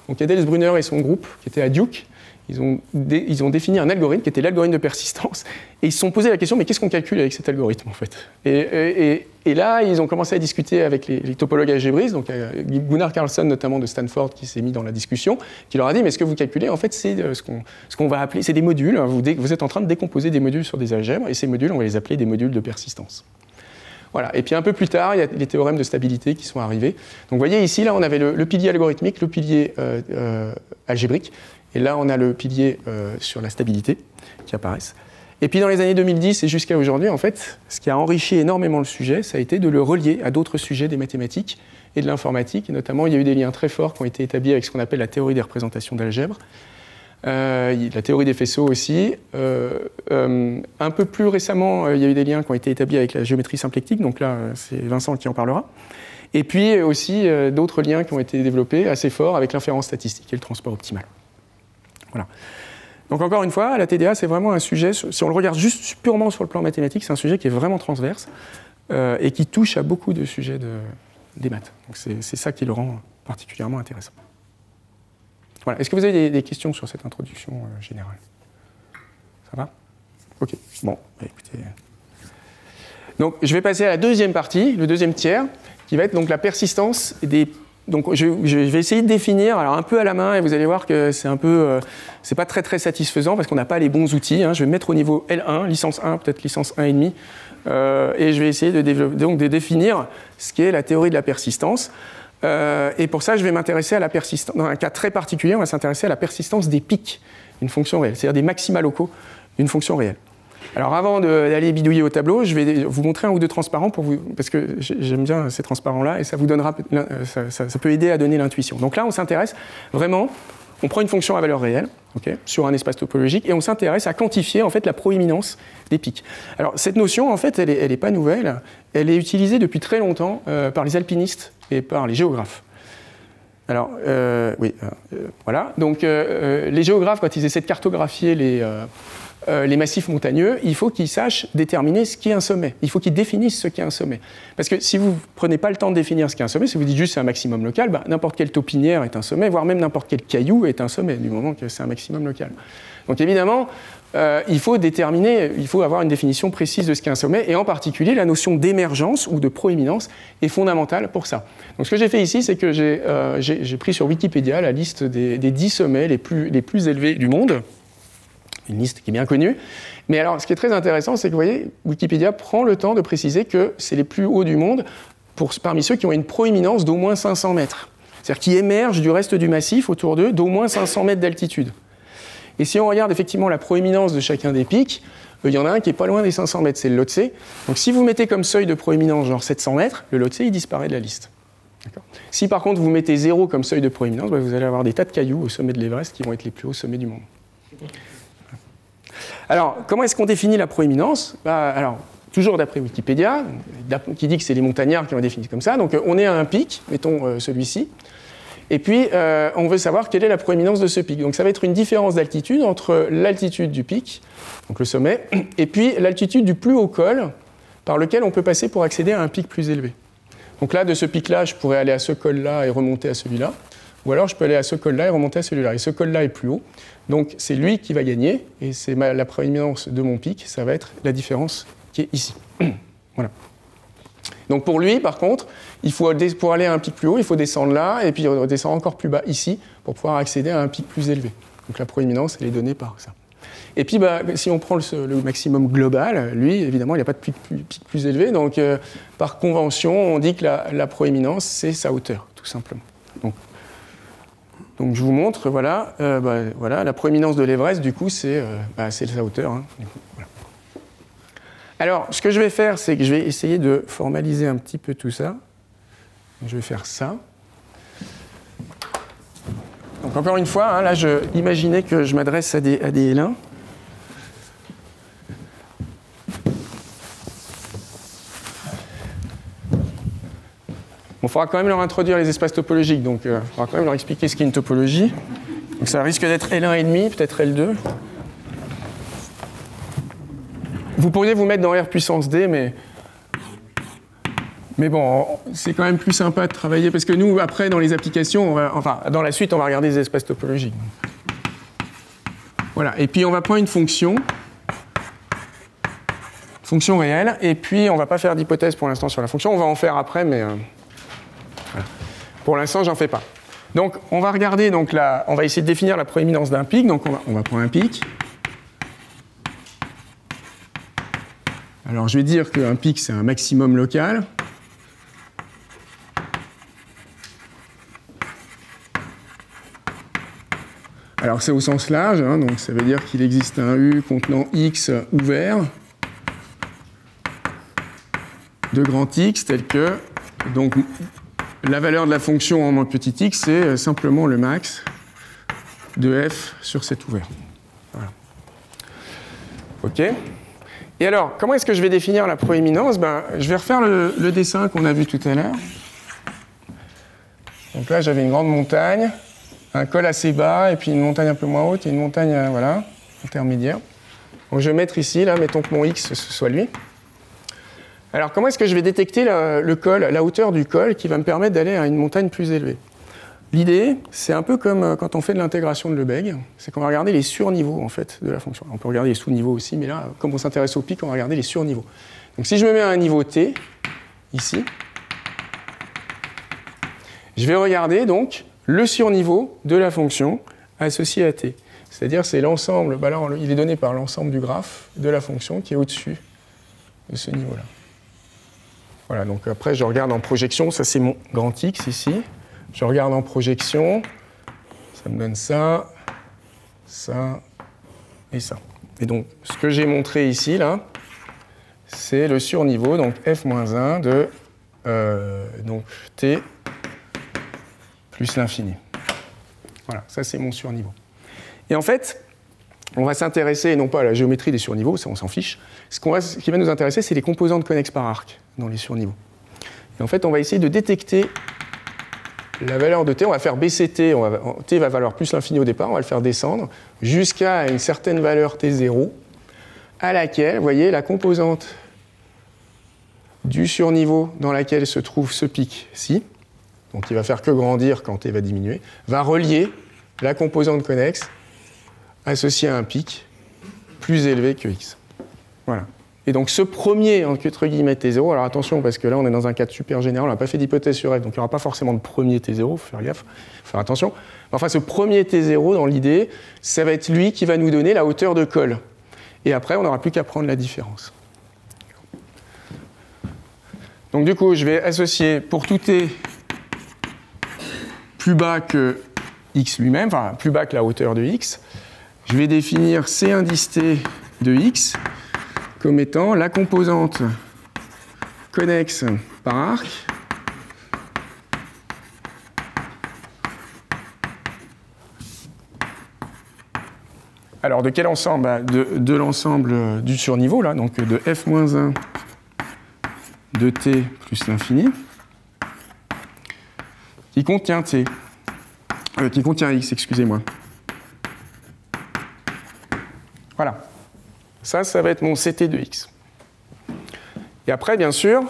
Speaker 1: Donc Adels Brunner et son groupe, qui étaient à Duke, ils ont défini un algorithme qui était l'algorithme de persistance, et ils se sont posé la question, mais qu'est-ce qu'on calcule avec cet algorithme en fait ? Et là, ils ont commencé à discuter avec les topologues algébristes, donc Gunnar Carlsson notamment de Stanford qui s'est mis dans la discussion, qui leur a dit, mais ce que vous calculez, en fait, c'est ce qu'on va appeler, c'est des modules, vous êtes en train de décomposer des modules sur des algèbres, et ces modules, on va les appeler des modules de persistance. Voilà. Et puis un peu plus tard, il y a les théorèmes de stabilité qui sont arrivés. Donc vous voyez ici, là, on avait le pilier algorithmique, le pilier algébrique, et là, on a le pilier sur la stabilité qui apparaissent. Et puis dans les années 2010 et jusqu'à aujourd'hui, en fait, ce qui a enrichi énormément le sujet, ça a été de le relier à d'autres sujets des mathématiques et de l'informatique. Et notamment, il y a eu des liens très forts qui ont été établis avec ce qu'on appelle la théorie des représentations d'algèbre. La théorie des faisceaux aussi. Un peu plus récemment, il y a eu des liens qui ont été établis avec la géométrie symplectique. Donc là, c'est Vincent qui en parlera. Et puis aussi d'autres liens qui ont été développés assez forts avec l'inférence statistique et le transport optimal. Voilà. Donc encore une fois, la TDA, c'est vraiment un sujet, si on le regarde juste purement sur le plan mathématique, c'est un sujet qui est vraiment transverse et qui touche à beaucoup de sujets des maths. Donc c'est ça qui le rend particulièrement intéressant. Voilà. Est-ce que vous avez des questions sur cette introduction générale? Ça va? Ok. Bon, bah, écoutez. Donc je vais passer à la deuxième partie, le deuxième tiers, qui va être donc la persistance des... Donc je vais essayer de définir, alors un peu à la main, et vous allez voir que c'est un peu, c'est pas très satisfaisant parce qu'on n'a pas les bons outils. Hein. Je vais me mettre au niveau L1, licence 1, peut-être licence 1,5, et je vais essayer de définir ce qu'est la théorie de la persistance. Et pour ça, je vais m'intéresser à la persistance. Dans un cas très particulier, on va s'intéresser à la persistance des pics d'une fonction réelle, c'est-à-dire des maxima locaux d'une fonction réelle. Alors avant d'aller bidouiller au tableau, je vais vous montrer un ou deux transparents parce que j'aime bien ces transparents-là et ça vous donnera, ça peut aider à donner l'intuition. Donc là, on s'intéresse vraiment, on prend une fonction à valeur réelle, okay, sur un espace topologique et on s'intéresse à quantifier en fait la proéminence des pics. Alors cette notion, en fait, elle est pas nouvelle, elle est utilisée depuis très longtemps par les alpinistes et par les géographes. Alors, voilà. Donc les géographes, quand ils essaient de cartographier les massifs montagneux, il faut qu'ils sachent déterminer ce qu'est un sommet. Il faut qu'ils définissent ce qu'est un sommet. Parce que si vous ne prenez pas le temps de définir ce qu'est un sommet, si vous dites juste c'est un maximum local, bah, n'importe quelle taupinière est un sommet, voire même n'importe quel caillou est un sommet, du moment que c'est un maximum local. Donc évidemment, il faut avoir une définition précise de ce qu'est un sommet, et en particulier, la notion d'émergence ou de proéminence est fondamentale pour ça. Donc ce que j'ai fait ici, c'est que j'ai pris sur Wikipédia la liste des 10 sommets les plus élevés du monde, une liste qui est bien connue. Mais alors, ce qui est très intéressant, c'est que, vous voyez, Wikipédia prend le temps de préciser que c'est les plus hauts du monde parmi ceux qui ont une proéminence d'au moins 500 mètres. C'est-à-dire qui émergent du reste du massif autour d'eux d'au moins 500 mètres d'altitude. Et si on regarde effectivement la proéminence de chacun des pics, il y en a un qui est pas loin des 500 mètres, c'est le Lhotse. Donc si vous mettez comme seuil de proéminence genre 700 mètres, le Lhotse, il disparaît de la liste. Si par contre vous mettez 0 comme seuil de proéminence, bah, vous allez avoir des tas de cailloux au sommet de l'Everest qui vont être les plus hauts sommets du monde. Alors, comment est-ce qu'on définit la proéminence? Alors, toujours d'après Wikipédia, qui dit que c'est les montagnards qui ont défini comme ça. Donc, on est à un pic, mettons celui-ci, et puis on veut savoir quelle est la proéminence de ce pic. Donc, ça va être une différence d'altitude entre l'altitude du pic, donc le sommet, et puis l'altitude du plus haut col par lequel on peut passer pour accéder à un pic plus élevé. Donc là, de ce pic-là, je pourrais aller à ce col-là et remonter à celui-là. Ou alors, je peux aller à ce col-là et remonter à celui-là. Et ce col-là est plus haut. Donc, c'est lui qui va gagner. Et c'est la proéminence de mon pic. Ça va être la différence qui est ici. Voilà. Donc, pour lui, par contre, pour aller à un pic plus haut, il faut descendre là et puis redescendre encore plus bas ici pour pouvoir accéder à un pic plus élevé. Donc, la proéminence, elle est donnée par ça. Et puis, si on prend le maximum global, lui, évidemment, il n'y a pas de pic plus élevé. Donc, par convention, on dit que la proéminence, c'est sa hauteur, tout simplement. Donc je vous montre, voilà, voilà la proéminence de l'Everest, du coup, c'est sa hauteur. Hein, voilà. Alors, ce que je vais faire, c'est que je vais essayer de formaliser un petit peu tout ça. Je vais faire ça. Donc encore une fois, hein, là, imaginez que je m'adresse à des L1. Bon, il faudra quand même leur introduire les espaces topologiques, donc il faudra quand même leur expliquer ce qu'est une topologie. Donc ça risque d'être L1,5, peut-être L2. Vous pourriez vous mettre dans R puissance D, mais bon, c'est quand même plus sympa de travailler, parce que nous, après, dans les applications, dans la suite, on va regarder les espaces topologiques. Voilà, et puis on va prendre une fonction réelle, et puis on ne va pas faire d'hypothèse pour l'instant sur la fonction, on va en faire après, mais... Voilà. Pour l'instant, j'en fais pas. Donc, on va regarder, on va essayer de définir la proéminence d'un pic. Donc, on va prendre un pic. Alors, je vais dire qu'un pic, c'est un maximum local. Alors, c'est au sens large, hein, donc ça veut dire qu'il existe un U contenant X ouvert de grand X, tel que... Donc, la valeur de la fonction en petit x, c'est simplement le max de f sur cet ouvert. Voilà. OK. Et alors, comment est-ce que je vais définir la proéminence? Je vais refaire le dessin qu'on a vu tout à l'heure. Donc là, j'avais une grande montagne, un col assez bas, et puis une montagne un peu moins haute, et une montagne voilà, intermédiaire. Donc je vais mettre ici, là, mettons que mon x, ce soit lui. Alors, comment est-ce que je vais détecter le col, la hauteur du col, qui va me permettre d'aller à une montagne plus élevée? L'idée, c'est un peu comme quand on fait de l'intégration de Lebesgue, c'est qu'on va regarder les surniveaux, en fait, de la fonction. On peut regarder les sous-niveaux aussi, mais là, comme on s'intéresse au pic, on va regarder les surniveaux. Donc si je me mets à un niveau t, ici, je vais regarder donc le surniveau de la fonction associée à t. C'est-à-dire c'est l'ensemble, là, il est donné par l'ensemble du graphe de la fonction qui est au-dessus de ce niveau-là. Voilà, donc après je regarde en projection, ça c'est mon grand X ici. Je regarde en projection, ça me donne ça, ça et ça. Et donc ce que j'ai montré ici, là, c'est le surniveau, donc f-1 de donc t plus l'infini. Voilà, ça c'est mon surniveau. Et en fait, on va s'intéresser non pas à la géométrie des surniveaux, ça on s'en fiche. Ce qui va nous intéresser, c'est les composantes connexes par arc dans les surniveaux. Et en fait, on va essayer de détecter la valeur de t. On va faire baisser t, t va valoir plus l'infini au départ, on va le faire descendre jusqu'à une certaine valeur t0 à laquelle, vous voyez, la composante du surniveau dans laquelle se trouve ce pic-ci, donc il va faire que grandir quand t va diminuer, va relier la composante connexe associée à un pic plus élevé que x. Voilà. Et donc ce premier, entre guillemets, t0, alors attention, parce que là on est dans un cadre super général, on n'a pas fait d'hypothèse sur f, donc il n'y aura pas forcément de premier t0, il faut faire gaffe, il faut faire attention. Enfin, ce premier t0, dans l'idée, ça va être lui qui va nous donner la hauteur de col. Et après, on n'aura plus qu'à prendre la différence. Donc du coup, je vais associer pour tout t plus bas que x lui-même, enfin plus bas que la hauteur de x, je vais définir c indice t de x comme étant la composante connexe par arc alors de quel ensemble? De l'ensemble du surniveau, là, donc de f-1 de t plus l'infini, qui contient t, qui contient x, excusez-moi. Voilà. Ça va être mon ct de x. Et après, bien sûr,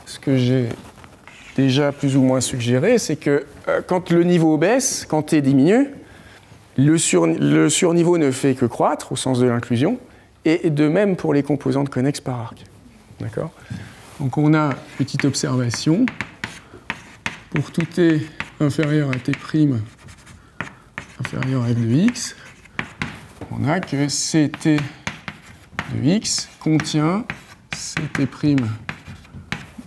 Speaker 1: ce que j'ai déjà plus ou moins suggéré, c'est que quand le niveau baisse, quand t diminue, le surniveau ne fait que croître, au sens de l'inclusion, et de même pour les composantes connexes par arc. D'accord ? Donc on a, petite observation, pour tout t inférieur à t' inférieur à f de x, on a que ct de x contient ct'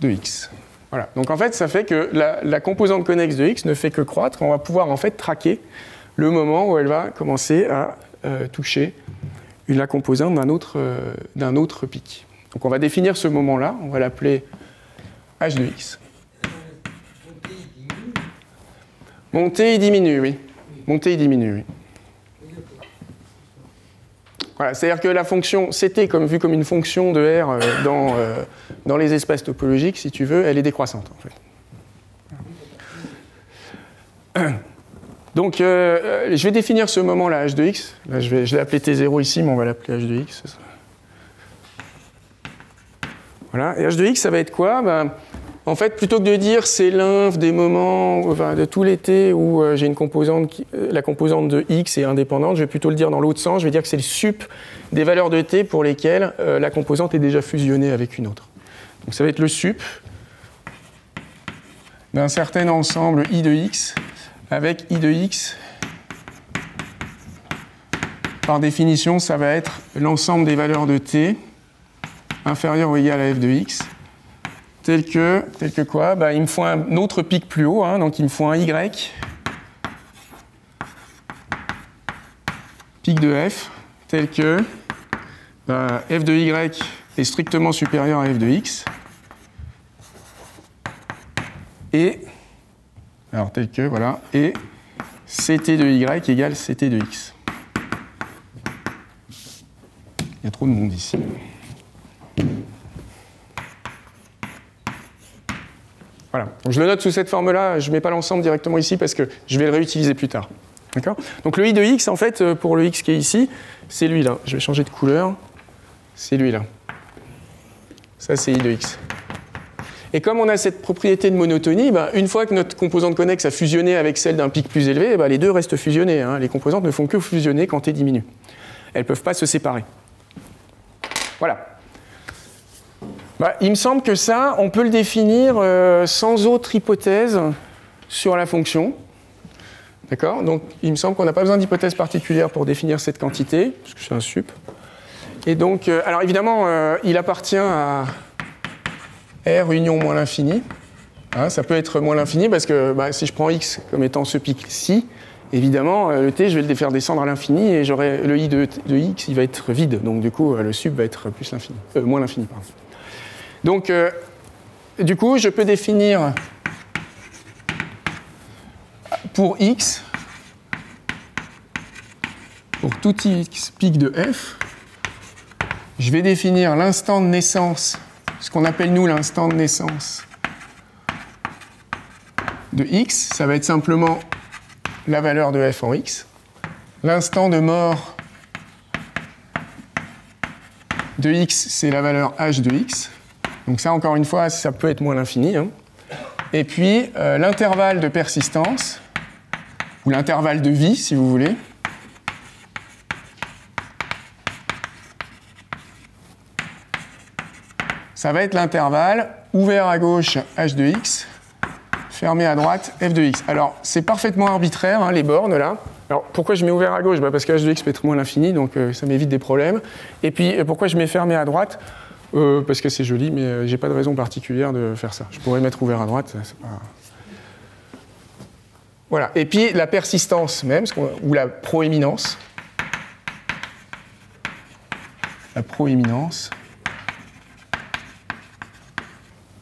Speaker 1: de x. Voilà. Donc en fait, ça fait que la composante connexe de x ne fait que croître. On va pouvoir en fait traquer le moment où elle va commencer à toucher la composante d'un autre pic. Donc on va définir ce moment-là, on va l'appeler h de x. Mon t il diminue, oui. Mon t il diminue, oui. Voilà, c'est-à-dire que la fonction ct, vue comme une fonction de R dans les espaces topologiques, si tu veux, elle est décroissante, en fait. Donc, je vais définir ce moment-là, h de x. Là, je l'ai appelé t0 ici, mais on va l'appeler h de x. Voilà, et h de x, ça va être quoi? En fait, plutôt que de dire c'est l'inf des moments, enfin, de tous les t où j'ai une composante, la composante de x est indépendante, je vais plutôt le dire dans l'autre sens, je vais dire que c'est le sup des valeurs de t pour lesquelles la composante est déjà fusionnée avec une autre. Donc ça va être le sup d'un certain ensemble i de x avec i de x. Par définition, ça va être l'ensemble des valeurs de t inférieures ou égales à f de x. Tel que quoi? Il me faut un autre pic plus haut, hein, donc il me faut un y, pic de f, tel que f de y est strictement supérieur à f de x, et, alors tel que, voilà, et ct de y égale ct de x. Il y a trop de monde ici. Voilà. Donc je le note sous cette forme-là, je ne mets pas l'ensemble directement ici parce que je vais le réutiliser plus tard. D'accord ? Donc le i de x, en fait, pour le x qui est ici, c'est lui-là. Je vais changer de couleur. C'est lui-là. Ça, c'est i de x. Et comme on a cette propriété de monotonie, une fois que notre composante connexe a fusionné avec celle d'un pic plus élevé, les deux restent fusionnés. Hein. Les composantes ne font que fusionner quand t diminue. Elles ne peuvent pas se séparer. Voilà. Il me semble que ça, on peut le définir sans autre hypothèse sur la fonction. D'accord ? Donc, il me semble qu'on n'a pas besoin d'hypothèse particulière pour définir cette quantité, parce que c'est un sup. Et donc, alors évidemment, il appartient à R union moins l'infini. Hein, ça peut être moins l'infini parce que si je prends x comme étant ce pic-ci, évidemment, le t, je vais le faire descendre à l'infini et j'aurai le i de x, il va être vide. Donc, du coup, le sup va être plus l'infini, moins l'infini, pardon. Donc, du coup, je peux définir pour x, pour tout x pic de f, je vais définir l'instant de naissance, ce qu'on appelle nous l'instant de naissance de x, ça va être simplement la valeur de f en x. L'instant de mort de x, c'est la valeur h de x. Donc ça, encore une fois, ça peut être moins l'infini. Hein. Et puis, l'intervalle de persistance, ou l'intervalle de vie, si vous voulez, ça va être l'intervalle ouvert à gauche h de x, fermé à droite f de x. Alors, c'est parfaitement arbitraire, hein, les bornes, là. Alors, pourquoi je mets ouvert à gauche ? Parce que h de x peut être moins l'infini, donc ça m'évite des problèmes. Et puis, pourquoi je mets fermé à droite ? Parce que c'est joli, mais j'ai pas de raison particulière de faire ça. Je pourrais mettre ouvert à droite, c'est pas... Voilà. Et puis la persistance même, ou la proéminence. La proéminence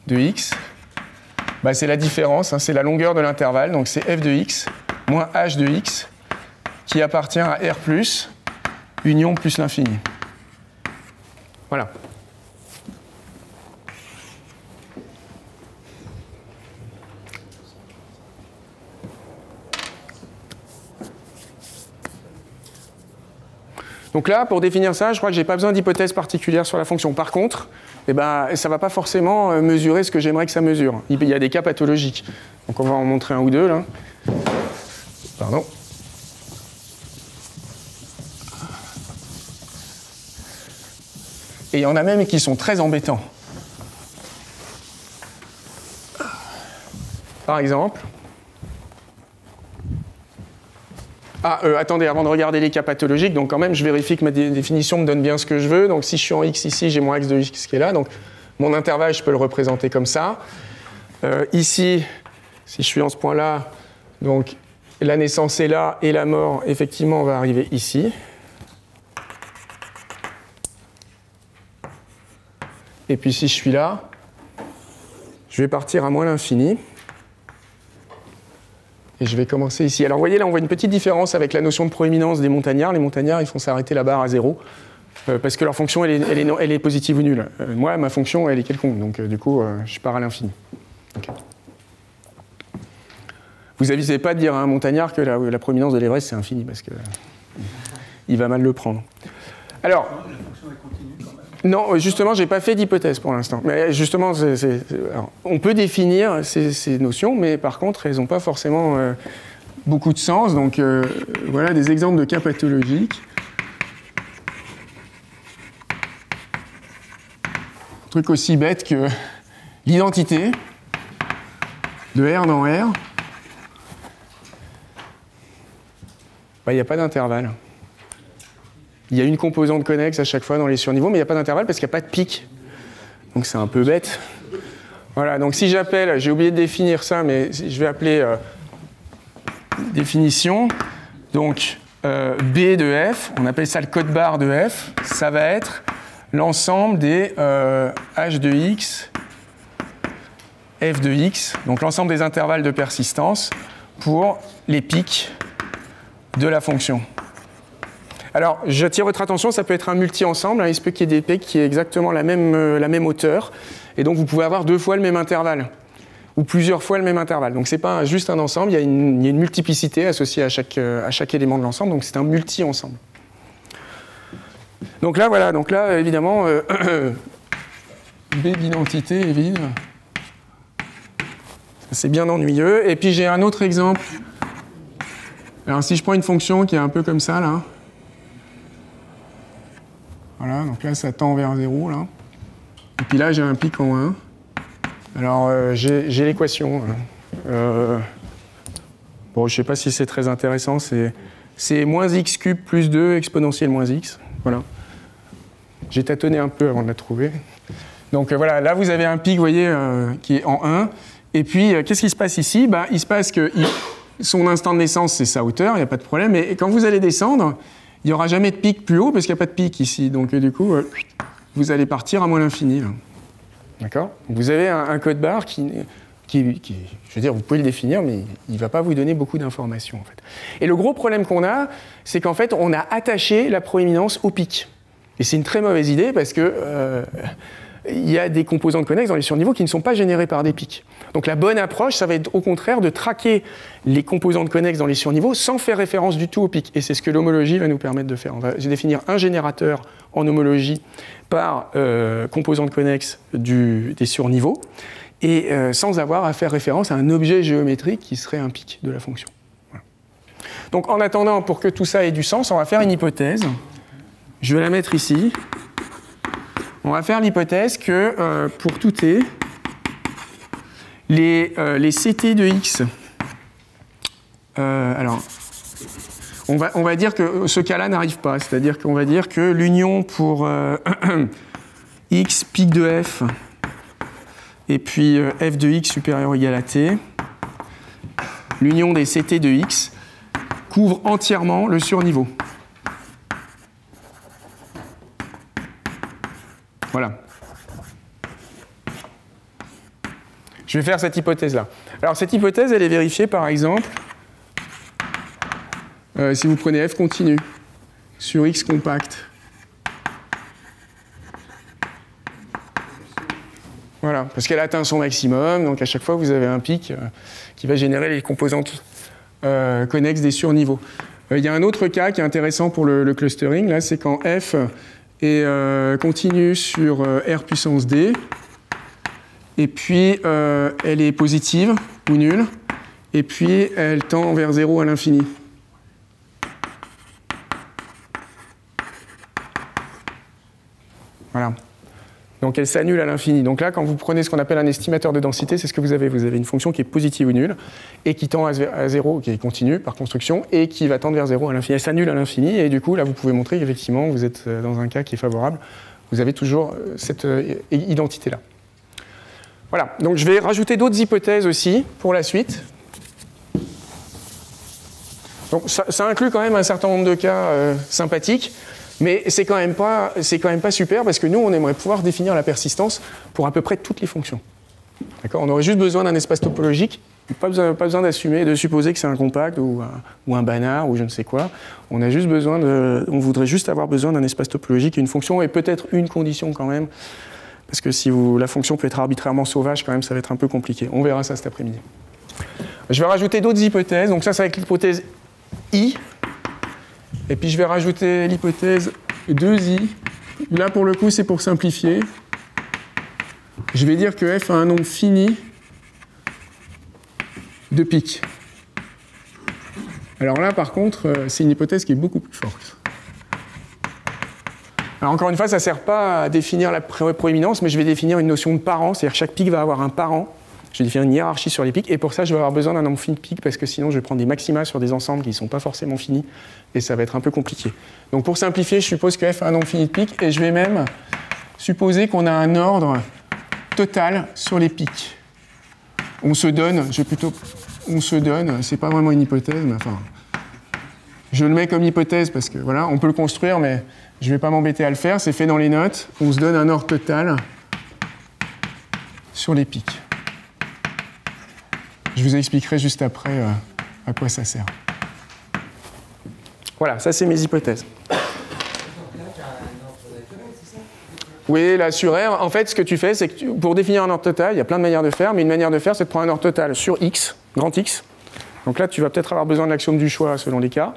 Speaker 1: de x, c'est la différence, hein, c'est la longueur de l'intervalle, donc c'est f de x moins h de x qui appartient à R plus, union plus l'infini. Voilà. Donc là, pour définir ça, je crois que je n'ai pas besoin d'hypothèse particulière sur la fonction. Par contre, ça ne va pas forcément mesurer ce que j'aimerais que ça mesure. Il y a des cas pathologiques. Donc on va en montrer un ou deux, là. Pardon. Et il y en a même qui sont très embêtants. Par exemple... attendez, avant de regarder les cas pathologiques, donc quand même, je vérifie que ma définition me donne bien ce que je veux. Donc si je suis en x ici, j'ai mon axe de x qui est là. Donc mon intervalle, je peux le représenter comme ça. Ici, si je suis en ce point-là, donc la naissance est là et la mort, effectivement, va arriver ici. Et puis si je suis là, je vais partir à moins l'infini. Et je vais commencer ici. Alors vous voyez, là, on voit une petite différence avec la notion de proéminence des montagnards. Les montagnards, ils font s'arrêter la barre à 0, parce que leur fonction, elle est positive ou nulle. Moi, ma fonction, elle est quelconque. Donc, du coup, je pars à l'infini. Okay. Vous n'avisez pas de dire à un montagnard que la proéminence de l'Everest, c'est infini, parce que il va mal le prendre. Alors... Non, justement, je n'ai pas fait d'hypothèse pour l'instant. Mais justement, alors, on peut définir ces notions, mais par contre, elles n'ont pas forcément beaucoup de sens. Donc, voilà des exemples de cas pathologiques. Un truc aussi bête que l'identité de R dans R. Il n'y a pas d'intervalle. Il y a une composante connexe à chaque fois dans les surniveaux, mais il n'y a pas d'intervalle parce qu'il n'y a pas de pic. Donc c'est un peu bête. Voilà, donc si j'appelle, j'ai oublié de définir ça, mais je vais appeler définition. Donc B de F, on appelle ça le code barre de F, ça va être l'ensemble des H de X f de x, donc l'ensemble des intervalles de persistance, pour les pics de la fonction. Alors, j'attire votre attention, ça peut être un multi-ensemble, hein, il se peut qu'il y ait des pics qui aient exactement la même hauteur, et donc vous pouvez avoir 2 fois le même intervalle, ou plusieurs fois le même intervalle. Donc c'est pas juste un ensemble, il y a une multiplicité associée à chaque élément de l'ensemble, donc c'est un multi-ensemble. Donc là, voilà, donc là, évidemment, B d'identité est vide. C'est bien ennuyeux. Et puis j'ai un autre exemple. Alors si je prends une fonction qui est un peu comme ça, là. Voilà, donc là ça tend vers 0, là. Et puis là j'ai un pic en 1. Alors j'ai l'équation. Bon, je ne sais pas si c'est très intéressant. C'est moins x cube plus 2 exponentielle moins x. Voilà. J'ai tâtonné un peu avant de la trouver. Donc voilà, là vous avez un pic, vous voyez, qui est en 1. Et puis, qu'est-ce qui se passe ici? Il se passe que son instant de naissance, c'est sa hauteur, il n'y a pas de problème. Et quand vous allez descendre, il n'y aura jamais de pic plus haut parce qu'il n'y a pas de pic ici. Donc du coup, vous allez partir à moins l'infini. D'accord? Vous avez un code barre qui, je veux dire, vous pouvez le définir, mais il ne va pas vous donner beaucoup d'informations. En fait. Et le gros problème qu'on a, c'est qu'en fait, on a attaché la proéminence au pic. Et c'est une très mauvaise idée parce que il y a des composantes connexes dans les surniveaux qui ne sont pas générés par des pics. Donc la bonne approche, ça va être au contraire de traquer les composantes connexes dans les surniveaux sans faire référence du tout au pic. Et c'est ce que l'homologie va nous permettre de faire. On va définir un générateur en homologie par composante connexe des surniveaux et sans avoir à faire référence à un objet géométrique qui serait un pic de la fonction. Voilà. Donc en attendant, pour que tout ça ait du sens, on va faire une hypothèse. Je vais la mettre ici. On va faire l'hypothèse que pour tout t, les ct de x, alors, on va dire que ce cas-là n'arrive pas, c'est-à-dire qu'on va dire que l'union pour x pic de f et puis f de x supérieur ou égal à t, l'union des ct de x couvre entièrement le surniveau. Voilà. Je vais faire cette hypothèse-là. Alors cette hypothèse, elle est vérifiée par exemple si vous prenez f continu sur x compact. Voilà, parce qu'elle atteint son maximum, donc à chaque fois vous avez un pic qui va générer les composantes connexes des surniveaux. Il y a un autre cas qui est intéressant pour le clustering, là, c'est quand f est continue sur r puissance d, et puis elle est positive ou nulle, et puis elle tend vers 0 à l'infini. Voilà. Donc elle s'annule à l'infini. Donc là, quand vous prenez ce qu'on appelle un estimateur de densité, c'est ce que vous avez. Vous avez une fonction qui est positive ou nulle, et qui tend à 0, qui est continue par construction, et qui va tendre vers 0 à l'infini. Elle s'annule à l'infini, et du coup, là, vous pouvez montrer qu'effectivement, vous êtes dans un cas qui est favorable. Vous avez toujours cette identité-là. Voilà. Donc je vais rajouter d'autres hypothèses aussi pour la suite. Donc ça inclut quand même un certain nombre de cas sympathiques. Mais c'est quand même pas super parce que nous, on aimerait pouvoir définir la persistance pour à peu près toutes les fonctions. D'accord ? On aurait juste besoin d'un espace topologique, pas besoin d'assumer, de supposer que c'est un compact ou un banard ou je ne sais quoi. On voudrait juste avoir besoin d'un espace topologique et une fonction et peut-être une condition quand même, parce que si la fonction peut être arbitrairement sauvage, quand même, ça va être un peu compliqué. On verra ça cet après-midi. Je vais rajouter d'autres hypothèses. Donc ça, c'est avec l'hypothèse I. Et puis je vais rajouter l'hypothèse 2i. Là, pour le coup, c'est pour simplifier. Je vais dire que f a un nombre fini de pics. Alors là, par contre, c'est une hypothèse qui est beaucoup plus forte. Alors encore une fois, ça ne sert pas à définir la proéminence, mais je vais définir une notion de parent, c'est-à-dire que chaque pic va avoir un parent. Je vais définir une hiérarchie sur les pics, et pour ça, je vais avoir besoin d'un nombre fini de pics, parce que sinon, je vais prendre des maxima sur des ensembles qui ne sont pas forcément finis, et ça va être un peu compliqué. Donc pour simplifier, je suppose que f a un nombre fini de pics, et je vais même supposer qu'on a un ordre total sur les pics. On se donne, c'est pas vraiment une hypothèse, mais enfin, je le mets comme hypothèse, parce que voilà, on peut le construire, mais je ne vais pas m'embêter à le faire, c'est fait dans les notes, on se donne un ordre total sur les pics. Je vous expliquerai juste après à quoi ça sert. Voilà, ça c'est mes hypothèses. Oui, là sur R, en fait, ce que tu fais, c'est que pour définir un ordre total, il y a plein de manières de faire, mais une manière de faire, c'est de prendre un ordre total sur X, grand X. Donc là, tu vas peut-être avoir besoin de l'axiome du choix selon les cas.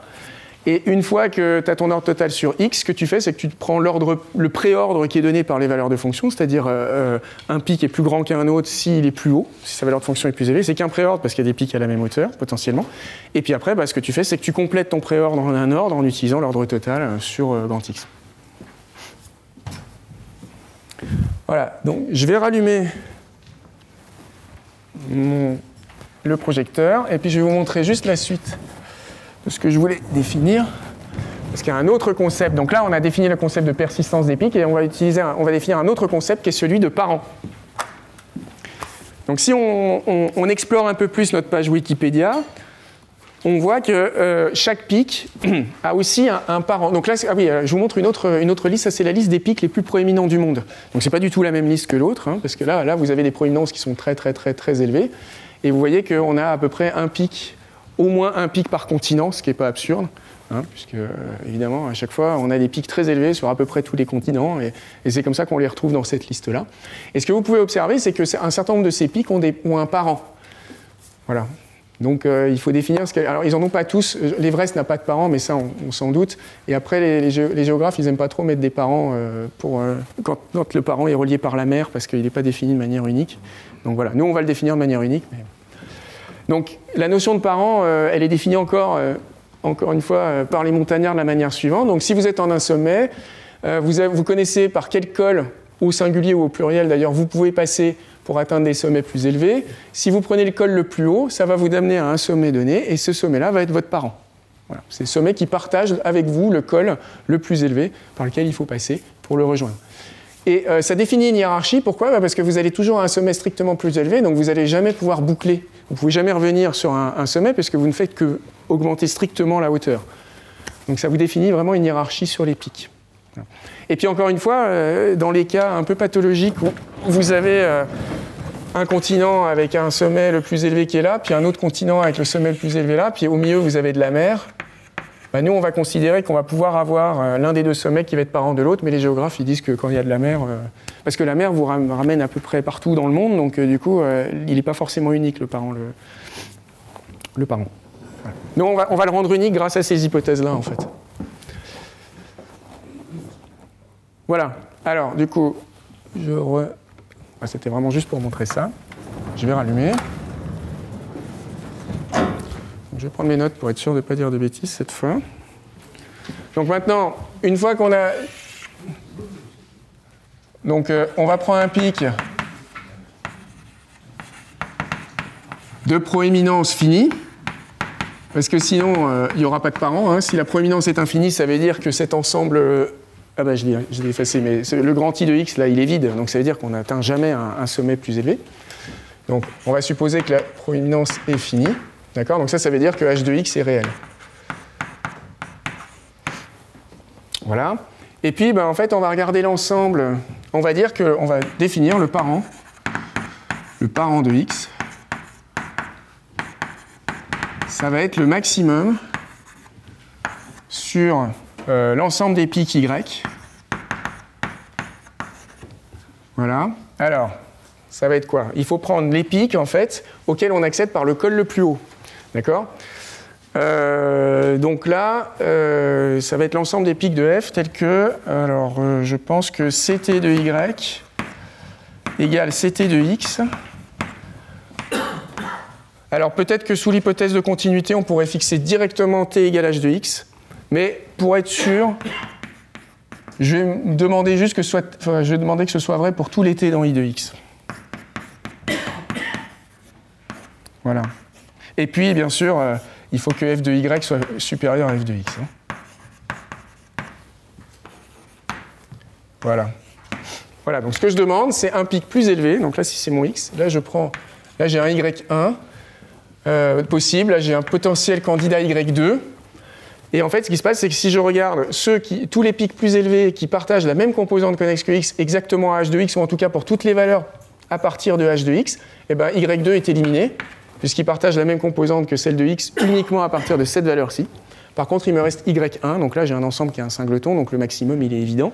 Speaker 1: Et une fois que tu as ton ordre total sur X, ce que tu fais, c'est que tu prends le préordre qui est donné par les valeurs de fonction, c'est-à-dire un pic est plus grand qu'un autre s'il est plus haut, si sa valeur de fonction est plus élevée. C'est qu'un préordre parce qu'il y a des pics à la même hauteur, potentiellement. Et puis après, ce que tu fais, c'est que tu complètes ton préordre en un ordre en utilisant l'ordre total sur grand X. Voilà, donc je vais rallumer le projecteur et puis je vais vous montrer juste la suite de ce que je voulais définir. Parce qu'il y a un autre concept. Donc là, on a défini le concept de persistance des pics et on va définir un autre concept qui est celui de parent. Donc si on explore un peu plus notre page Wikipédia, on voit que chaque pic a aussi un parent. Donc là, je vous montre une autre liste. Ça, c'est la liste des pics les plus proéminents du monde. Donc c'est pas du tout la même liste que l'autre, hein, parce que là, vous avez des proéminences qui sont très, très, très, très élevées. Et vous voyez qu'on a à peu près au moins un pic par continent, ce qui n'est pas absurde, hein, puisque évidemment, à chaque fois, on a des pics très élevés sur à peu près tous les continents, et c'est comme ça qu'on les retrouve dans cette liste-là. Et ce que vous pouvez observer, c'est qu'un certain nombre de ces pics ont un parent. Voilà. Donc il faut définir ce qu'est. Alors ils n'en ont pas tous. L'Everest n'a pas de parents, mais ça on s'en doute. Et après les géographes, ils n'aiment pas trop mettre des parents quand le parent est relié par la mer, parce qu'il n'est pas défini de manière unique. Donc voilà, nous on va le définir de manière unique. Mais... Donc la notion de parent, elle est définie encore une fois par les montagnards de la manière suivante. Donc si vous êtes en un sommet, vous connaissez par quel col, au singulier ou au pluriel d'ailleurs, vous pouvez passer pour atteindre des sommets plus élevés. Si vous prenez le col le plus haut, ça va vous amener à un sommet donné, et ce sommet-là va être votre parent. Voilà. C'est le sommet qui partage avec vous le col le plus élevé par lequel il faut passer pour le rejoindre. Et ça définit une hiérarchie. Pourquoi ? Parce que vous allez toujours à un sommet strictement plus élevé, donc vous n'allez jamais pouvoir boucler. Vous ne pouvez jamais revenir sur un sommet, puisque vous ne faites que augmenter strictement la hauteur. Donc ça vous définit vraiment une hiérarchie sur les pics. Voilà. Et puis encore une fois, dans les cas un peu pathologiques où vous avez un continent avec un sommet le plus élevé qui est là, puis un autre continent avec le sommet le plus élevé là, puis au milieu vous avez de la mer, nous on va considérer qu'on va pouvoir avoir l'un des deux sommets qui va être parent de l'autre, mais les géographes ils disent que quand il y a de la mer, parce que la mer vous ramène à peu près partout dans le monde, donc du coup il n'est pas forcément unique le parent. Le parent. Voilà. Nous on va le rendre unique grâce à ces hypothèses-là en fait. Voilà, alors du coup, c'était vraiment juste pour montrer ça. Je vais rallumer. Je vais prendre mes notes pour être sûr de ne pas dire de bêtises cette fois. Donc maintenant, une fois qu'on a... Donc on va prendre un pic de proéminence finie, parce que sinon, il n'y aura pas de parent. Hein. Si la proéminence est infinie, ça veut dire que cet ensemble... je l'ai effacé, mais le grand I de X, là, il est vide, donc ça veut dire qu'on n'atteint jamais un sommet plus élevé. Donc, on va supposer que la proéminence est finie, d'accord ? Donc ça veut dire que H de X est réel. Voilà. Et puis, en fait, on va regarder l'ensemble. On va dire qu'on va définir le parent de X. Ça va être le maximum sur... l'ensemble des pics Y. Voilà. Alors, ça va être quoi ? Il faut prendre les pics, en fait, auxquels on accède par le col le plus haut. D'accord ? Donc là, ça va être l'ensemble des pics de F tels que... Alors, je pense que CT de Y égale CT de X. Alors, peut-être que sous l'hypothèse de continuité, on pourrait fixer directement T égale H de X. Mais pour être sûr, je vais demander que ce soit vrai pour tous les t dans I de x. Voilà. Et puis, bien sûr, il faut que f de y soit supérieur à f de x. Voilà. Voilà, donc ce que je demande, c'est un pic plus élevé. Donc là, si c'est mon x, là j'ai un y1 possible, là j'ai un potentiel candidat y2. Et en fait, ce qui se passe, c'est que si je regarde tous les pics plus élevés qui partagent la même composante connexe que x exactement à h de x, ou en tout cas pour toutes les valeurs à partir de h de x, y2 est éliminé, puisqu'il partage la même composante que celle de x uniquement à partir de cette valeur-ci. Par contre, il me reste y1, donc là j'ai un ensemble qui a un singleton, donc le maximum il est évident.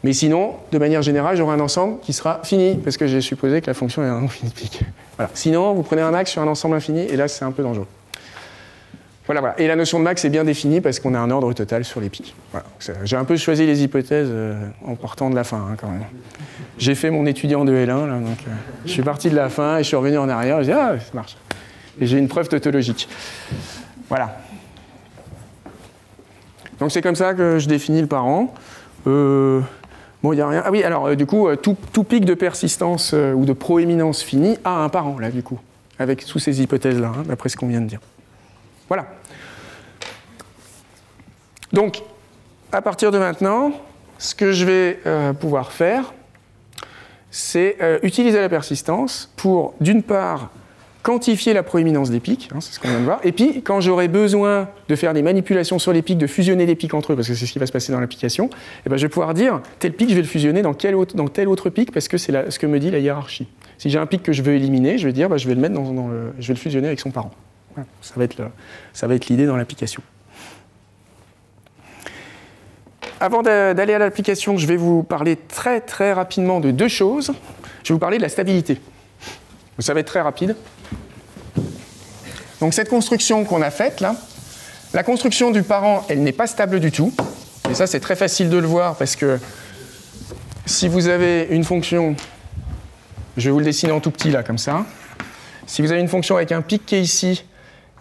Speaker 1: Mais sinon, de manière générale, j'aurai un ensemble qui sera fini, parce que j'ai supposé que la fonction est un infini pic. Voilà. Sinon, vous prenez un max sur un ensemble infini, et là c'est un peu dangereux. Voilà, voilà. Et la notion de max est bien définie parce qu'on a un ordre total sur les pics. Voilà. J'ai un peu choisi les hypothèses en partant de la fin, hein, quand même. J'ai fait mon étudiant de L1, là, donc je suis parti de la fin et je suis revenu en arrière. J'ai dit, ah, ça marche. Et j'ai une preuve tautologique. Voilà. Donc c'est comme ça que je définis le parent. Bon, il n'y a rien. Ah oui, alors du coup, tout pic de persistance ou de proéminence finie a un parent, là, du coup, avec sous ces hypothèses-là, hein, d'après ce qu'on vient de dire. Voilà. Donc, à partir de maintenant, ce que je vais pouvoir faire, c'est utiliser la persistance pour, d'une part, quantifier la proéminence des pics, hein, c'est ce qu'on vient de voir, et puis, quand j'aurai besoin de faire des manipulations sur les pics, de fusionner les pics entre eux, parce que c'est ce qui va se passer dans l'application, eh ben, je vais pouvoir dire, tel pic, je vais le fusionner dans tel autre pic, parce que c'est ce que me dit la hiérarchie. Si j'ai un pic que je veux éliminer, je vais dire, bah, je vais le mettre je vais le fusionner avec son parent. Voilà, ça va être l'idée dans l'application. Avant d'aller à l'application, je vais vous parler très très rapidement de deux choses. Je vais vous parler de la stabilité. Ça va être très rapide. Donc cette construction qu'on a faite là, la construction du parent, elle n'est pas stable du tout. Et ça c'est très facile de le voir parce que si vous avez une fonction, je vais vous le dessiner en tout petit là comme ça. Si vous avez une fonction avec un pic qui est ici,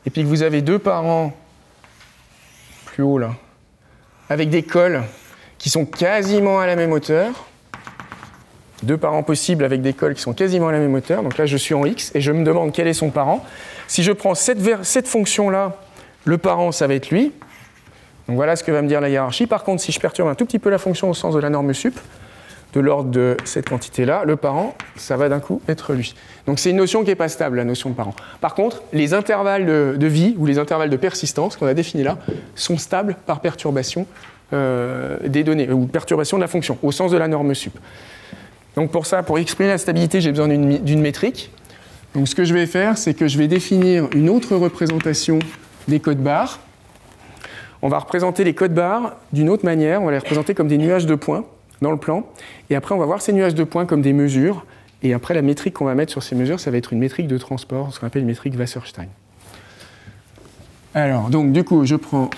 Speaker 1: et puis que vous avez deux parents plus haut là, avec des cols qui sont quasiment à la même hauteur, deux parents possibles avec des cols qui sont quasiment à la même hauteur, donc là je suis en x et je me demande quel est son parent. Si je prends cette fonction-là, le parent ça va être lui, donc voilà ce que va me dire la hiérarchie. Par contre, si je perturbe un tout petit peu la fonction au sens de la norme sup, de l'ordre de cette quantité-là, le parent, ça va d'un coup être lui. Donc c'est une notion qui n'est pas stable, la notion de parent. Par contre, les intervalles de vie ou les intervalles de persistance qu'on a définis là sont stables par perturbation des données, ou perturbation de la fonction, au sens de la norme sup. Donc pour ça, pour exprimer la stabilité, j'ai besoin d'une métrique. Donc ce que je vais faire, c'est que je vais définir une autre représentation des codes barres. On va représenter les codes barres d'une autre manière, on va les représenter comme des nuages de points dans le plan, et après on va voir ces nuages de points comme des mesures, et après la métrique qu'on va mettre sur ces mesures, ça va être une métrique de transport, ce qu'on appelle une métrique Wasserstein. Alors, donc du coup, je prends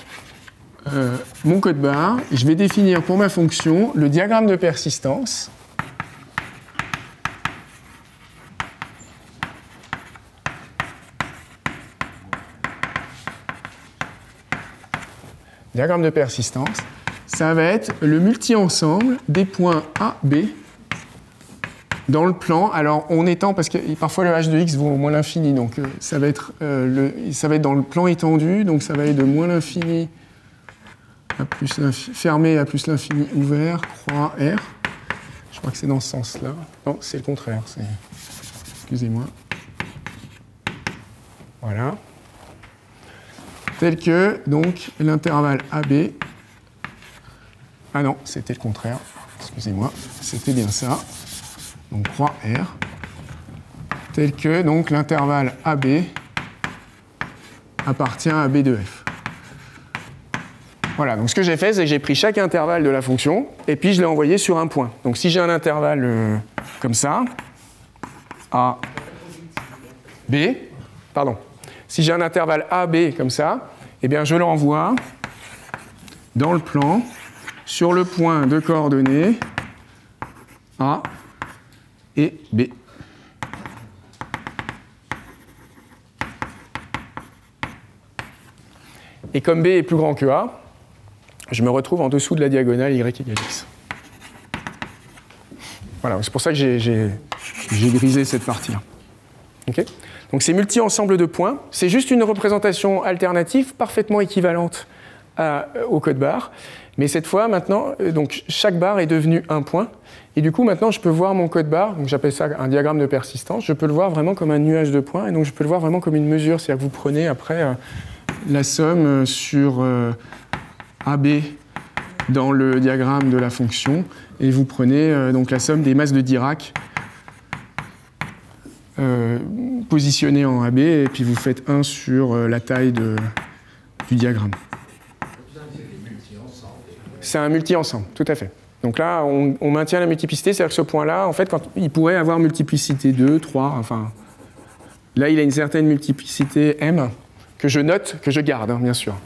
Speaker 1: mon code barre, et je vais définir pour ma fonction le diagramme de persistance. Diagramme de persistance. Ça va être le multi-ensemble des points A, B dans le plan. Alors, on étend parce que parfois le h de x vaut moins l'infini, donc ça va être dans le plan étendu, donc ça va aller de moins l'infini à plus fermé à plus l'infini ouvert, croix R. Je crois que c'est dans ce sens-là. Non, c'est le contraire. Excusez-moi. Voilà. Tel que, donc, l'intervalle AB. Ah non, c'était le contraire. Excusez-moi, c'était bien ça. Donc, croix R. Tel que, donc, l'intervalle AB appartient à B de F. Voilà, donc ce que j'ai fait, c'est que j'ai pris chaque intervalle de la fonction, et puis je l'ai envoyé sur un point. Donc si j'ai un intervalle comme ça, A, B, pardon, si j'ai un intervalle AB comme ça, eh bien je l'envoie dans le plan sur le point de coordonnées A et B. Et comme B est plus grand que A, je me retrouve en dessous de la diagonale y égale x. Voilà, c'est pour ça que j'ai grisé cette partie-là. Okay, donc c'est multi-ensemble de points. C'est juste une représentation alternative parfaitement équivalente au code barre. Mais cette fois, maintenant, donc, chaque barre est devenue un point. Et du coup, maintenant, je peux voir mon code barre, donc j'appelle ça un diagramme de persistance. Je peux le voir vraiment comme un nuage de points. Et donc, je peux le voir vraiment comme une mesure. C'est-à-dire que vous prenez après la somme sur AB dans le diagramme de la fonction, et vous prenez donc la somme des masses de Dirac positionnez en AB et puis vous faites 1 sur la taille du diagramme. C'est un multi-ensemble, tout à fait. Donc là, on maintient la multiplicité, c'est-à-dire que ce point-là, en fait, quand il pourrait avoir multiplicité 2, 3, enfin... Là, il a une certaine multiplicité M que je note, que je garde, hein, bien sûr.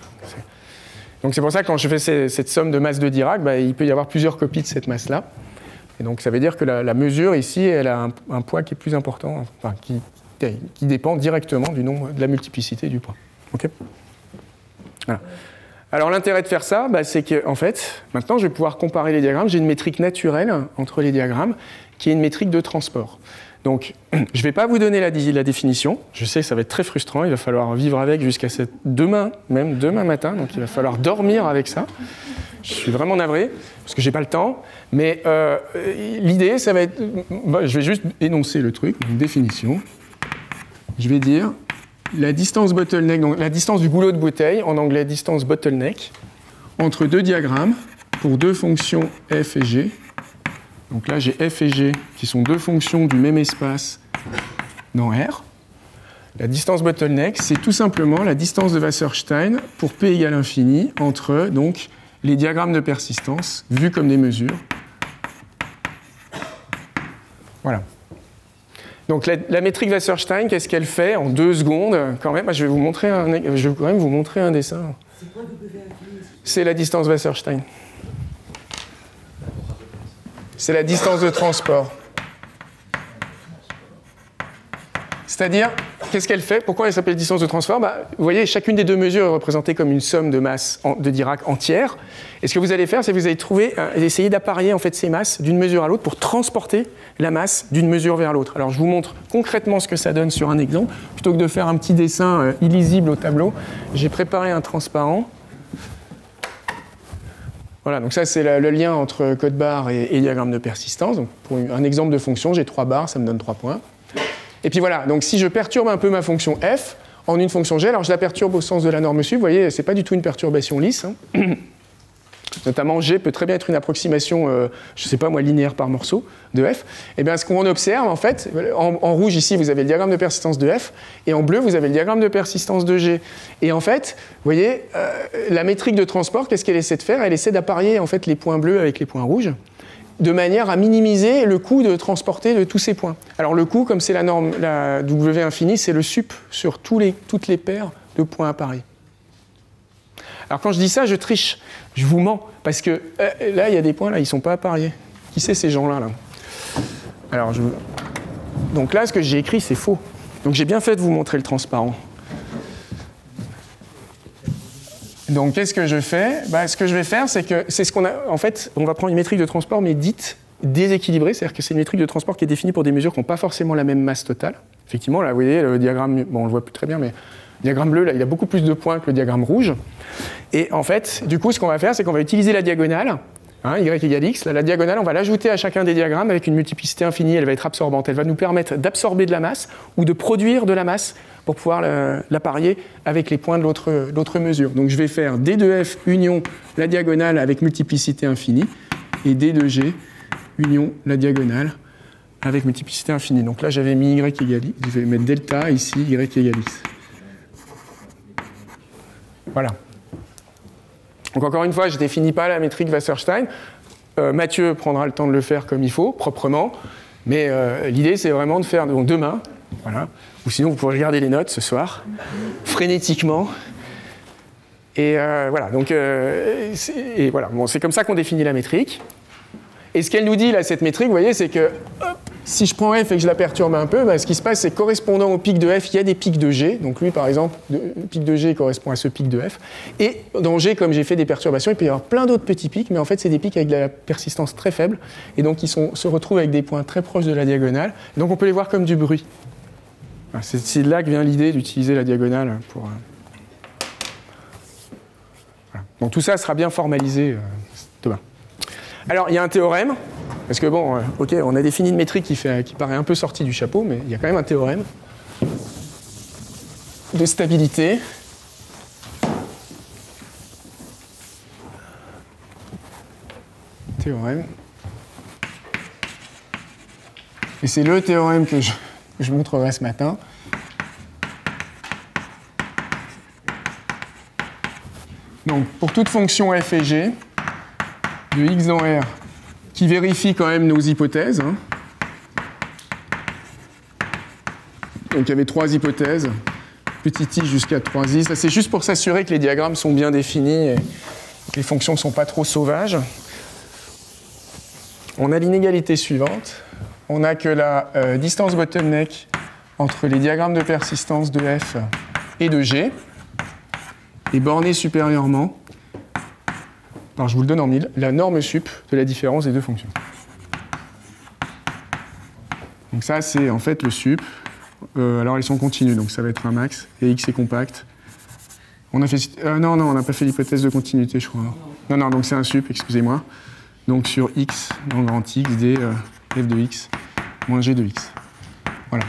Speaker 1: Donc c'est pour ça que quand je fais cette somme de masse de Dirac, bah, il peut y avoir plusieurs copies de cette masse-là. Et donc ça veut dire que la mesure ici, elle a un poids qui est plus important, enfin, qui dépend directement du nombre, de la multiplicité du poids. Okay, voilà. Alors l'intérêt de faire ça, bah, c'est qu'en fait, maintenant je vais pouvoir comparer les diagrammes. J'ai une métrique naturelle entre les diagrammes qui est une métrique de transport. Donc je ne vais pas vous donner la définition. Je sais que ça va être très frustrant. Il va falloir vivre avec jusqu'à demain matin. Donc il va falloir dormir avec ça. Je suis vraiment navré parce que je n'ai pas le temps. Mais l'idée, ça va être... Bah, je vais juste énoncer le truc, une définition. Je vais dire... La distance bottleneck, donc la distance du goulot de bouteille, en anglais distance bottleneck, entre deux diagrammes pour deux fonctions f et g. Donc là, j'ai f et g qui sont deux fonctions du même espace dans R. La distance bottleneck, c'est tout simplement la distance de Wasserstein pour p égale infini entre donc, les diagrammes de persistance vus comme des mesures. Voilà. Donc la métrique Wasserstein, qu'est-ce qu'elle fait en 2 secondes quand même? Je vais quand même vous montrer un dessin.
Speaker 2: C'est quoi W infini?
Speaker 1: C'est la distance Wasserstein. C'est la distance de transport. C'est-à-dire, qu'est-ce qu'elle fait? Pourquoi elle s'appelle distance de transport? Bah, vous voyez, chacune des deux mesures est représentée comme une somme de masse de Dirac entière. Et ce que vous allez faire, c'est que vous allez essayer d'apparier en fait, ces masses d'une mesure à l'autre pour transporter la masse d'une mesure vers l'autre. Alors je vous montre concrètement ce que ça donne sur un exemple. Plutôt que de faire un petit dessin illisible au tableau, j'ai préparé un transparent. Voilà, donc ça c'est le lien entre code barre et diagramme de persistance. Donc, pour un exemple de fonction, j'ai 3 barres, ça me donne 3 points. Et puis voilà, donc si je perturbe un peu ma fonction f en une fonction g, alors je la perturbe au sens de la norme sup, vous voyez, c'est pas du tout une perturbation lisse. Hein. Notamment g peut très bien être une approximation, je sais pas moi, linéaire par morceau de f. Et bien ce qu'on observe en fait, en rouge ici vous avez le diagramme de persistance de f, et en bleu vous avez le diagramme de persistance de g. Et en fait, vous voyez, la métrique de transport, qu'est-ce qu'elle essaie de faire? Elle essaie d'apparier en fait les points bleus avec les points rouges, de manière à minimiser le coût de transporter de tous ces points. Alors le coût, comme c'est la norme, la W infinie, c'est le sup sur toutes les paires de points appareils. Alors quand je dis ça, je triche, je vous mens, parce que là, il y a des points, là, ils ne sont pas appariés. Qui c'est ces gens-là là? Alors, donc là, ce que j'ai écrit, c'est faux. Donc j'ai bien fait de vous montrer le transparent. Donc, qu'est-ce que je fais? Bah, ce que je vais faire, c'est que c'est ce qu'on a. En fait, on va prendre une métrique de transport, mais dite déséquilibrée, c'est-à-dire que c'est une métrique de transport qui est définie pour des mesures qui n'ont pas forcément la même masse totale. Effectivement, là, vous voyez, le diagramme, bon, on le voit plus très bien, mais le diagramme bleu, là, il a beaucoup plus de points que le diagramme rouge. Et en fait, du coup, ce qu'on va faire, c'est qu'on va utiliser la diagonale, hein, y égale x. Là, la diagonale, on va l'ajouter à chacun des diagrammes avec une multiplicité infinie. Elle va être absorbante. Elle va nous permettre d'absorber de la masse ou de produire de la masse pour pouvoir l'apparier avec les points de l'autre mesure. Donc je vais faire D de F union la diagonale avec multiplicité infinie et D de G union la diagonale avec multiplicité infinie. Donc là j'avais mis Y égale X, je vais mettre delta ici, Y égale X. Voilà. Donc encore une fois, je ne définis pas la métrique Wasserstein. Mathieu prendra le temps de le faire comme il faut, proprement. Mais l'idée c'est vraiment de faire donc demain. Voilà. Ou sinon, vous pourrez regarder les notes ce soir, frénétiquement. Et voilà, donc, voilà. Bon, c'est comme ça qu'on définit la métrique. Et ce qu'elle nous dit, là, cette métrique, vous voyez, c'est que hop, si je prends f et que je la perturbe un peu, bah, ce qui se passe, c'est que correspondant au pic de f, il y a des pics de g. Donc lui, par exemple, le pic de g correspond à ce pic de f. Et dans g, comme j'ai fait des perturbations, il peut y avoir plein d'autres petits pics, mais en fait, c'est des pics avec de la persistance très faible. Et donc, ils se retrouvent avec des points très proches de la diagonale. Donc, on peut les voir comme du bruit. C'est de là que vient l'idée d'utiliser la diagonale pour... Voilà. Donc tout ça sera bien formalisé demain. Alors il y a un théorème, parce que bon, ok, on a défini une métrique qui paraît un peu sortie du chapeau, mais il y a quand même un théorème de stabilité. Théorème. Et c'est le théorème que je montrerai ce matin. Donc, pour toute fonction f et g, de x dans R, qui vérifie quand même nos hypothèses. Hein. Donc, il y avait 3 hypothèses, petit i jusqu'à 3i. Ça, c'est juste pour s'assurer que les diagrammes sont bien définis et que les fonctions ne sont pas trop sauvages. On a l'inégalité suivante. On a que la distance bottleneck entre les diagrammes de persistance de f et de g est bornée supérieurement par, je vous le donne en 1000, la norme sup de la différence des deux fonctions. Donc ça, c'est en fait le sup. Alors, ils sont continus, donc ça va être un max. Et x est compact. On a fait... non, on n'a pas fait l'hypothèse de continuité, je crois. Non, donc c'est un sup, excusez-moi. Donc sur x, dans grand X, d f de x moins g de x. Voilà.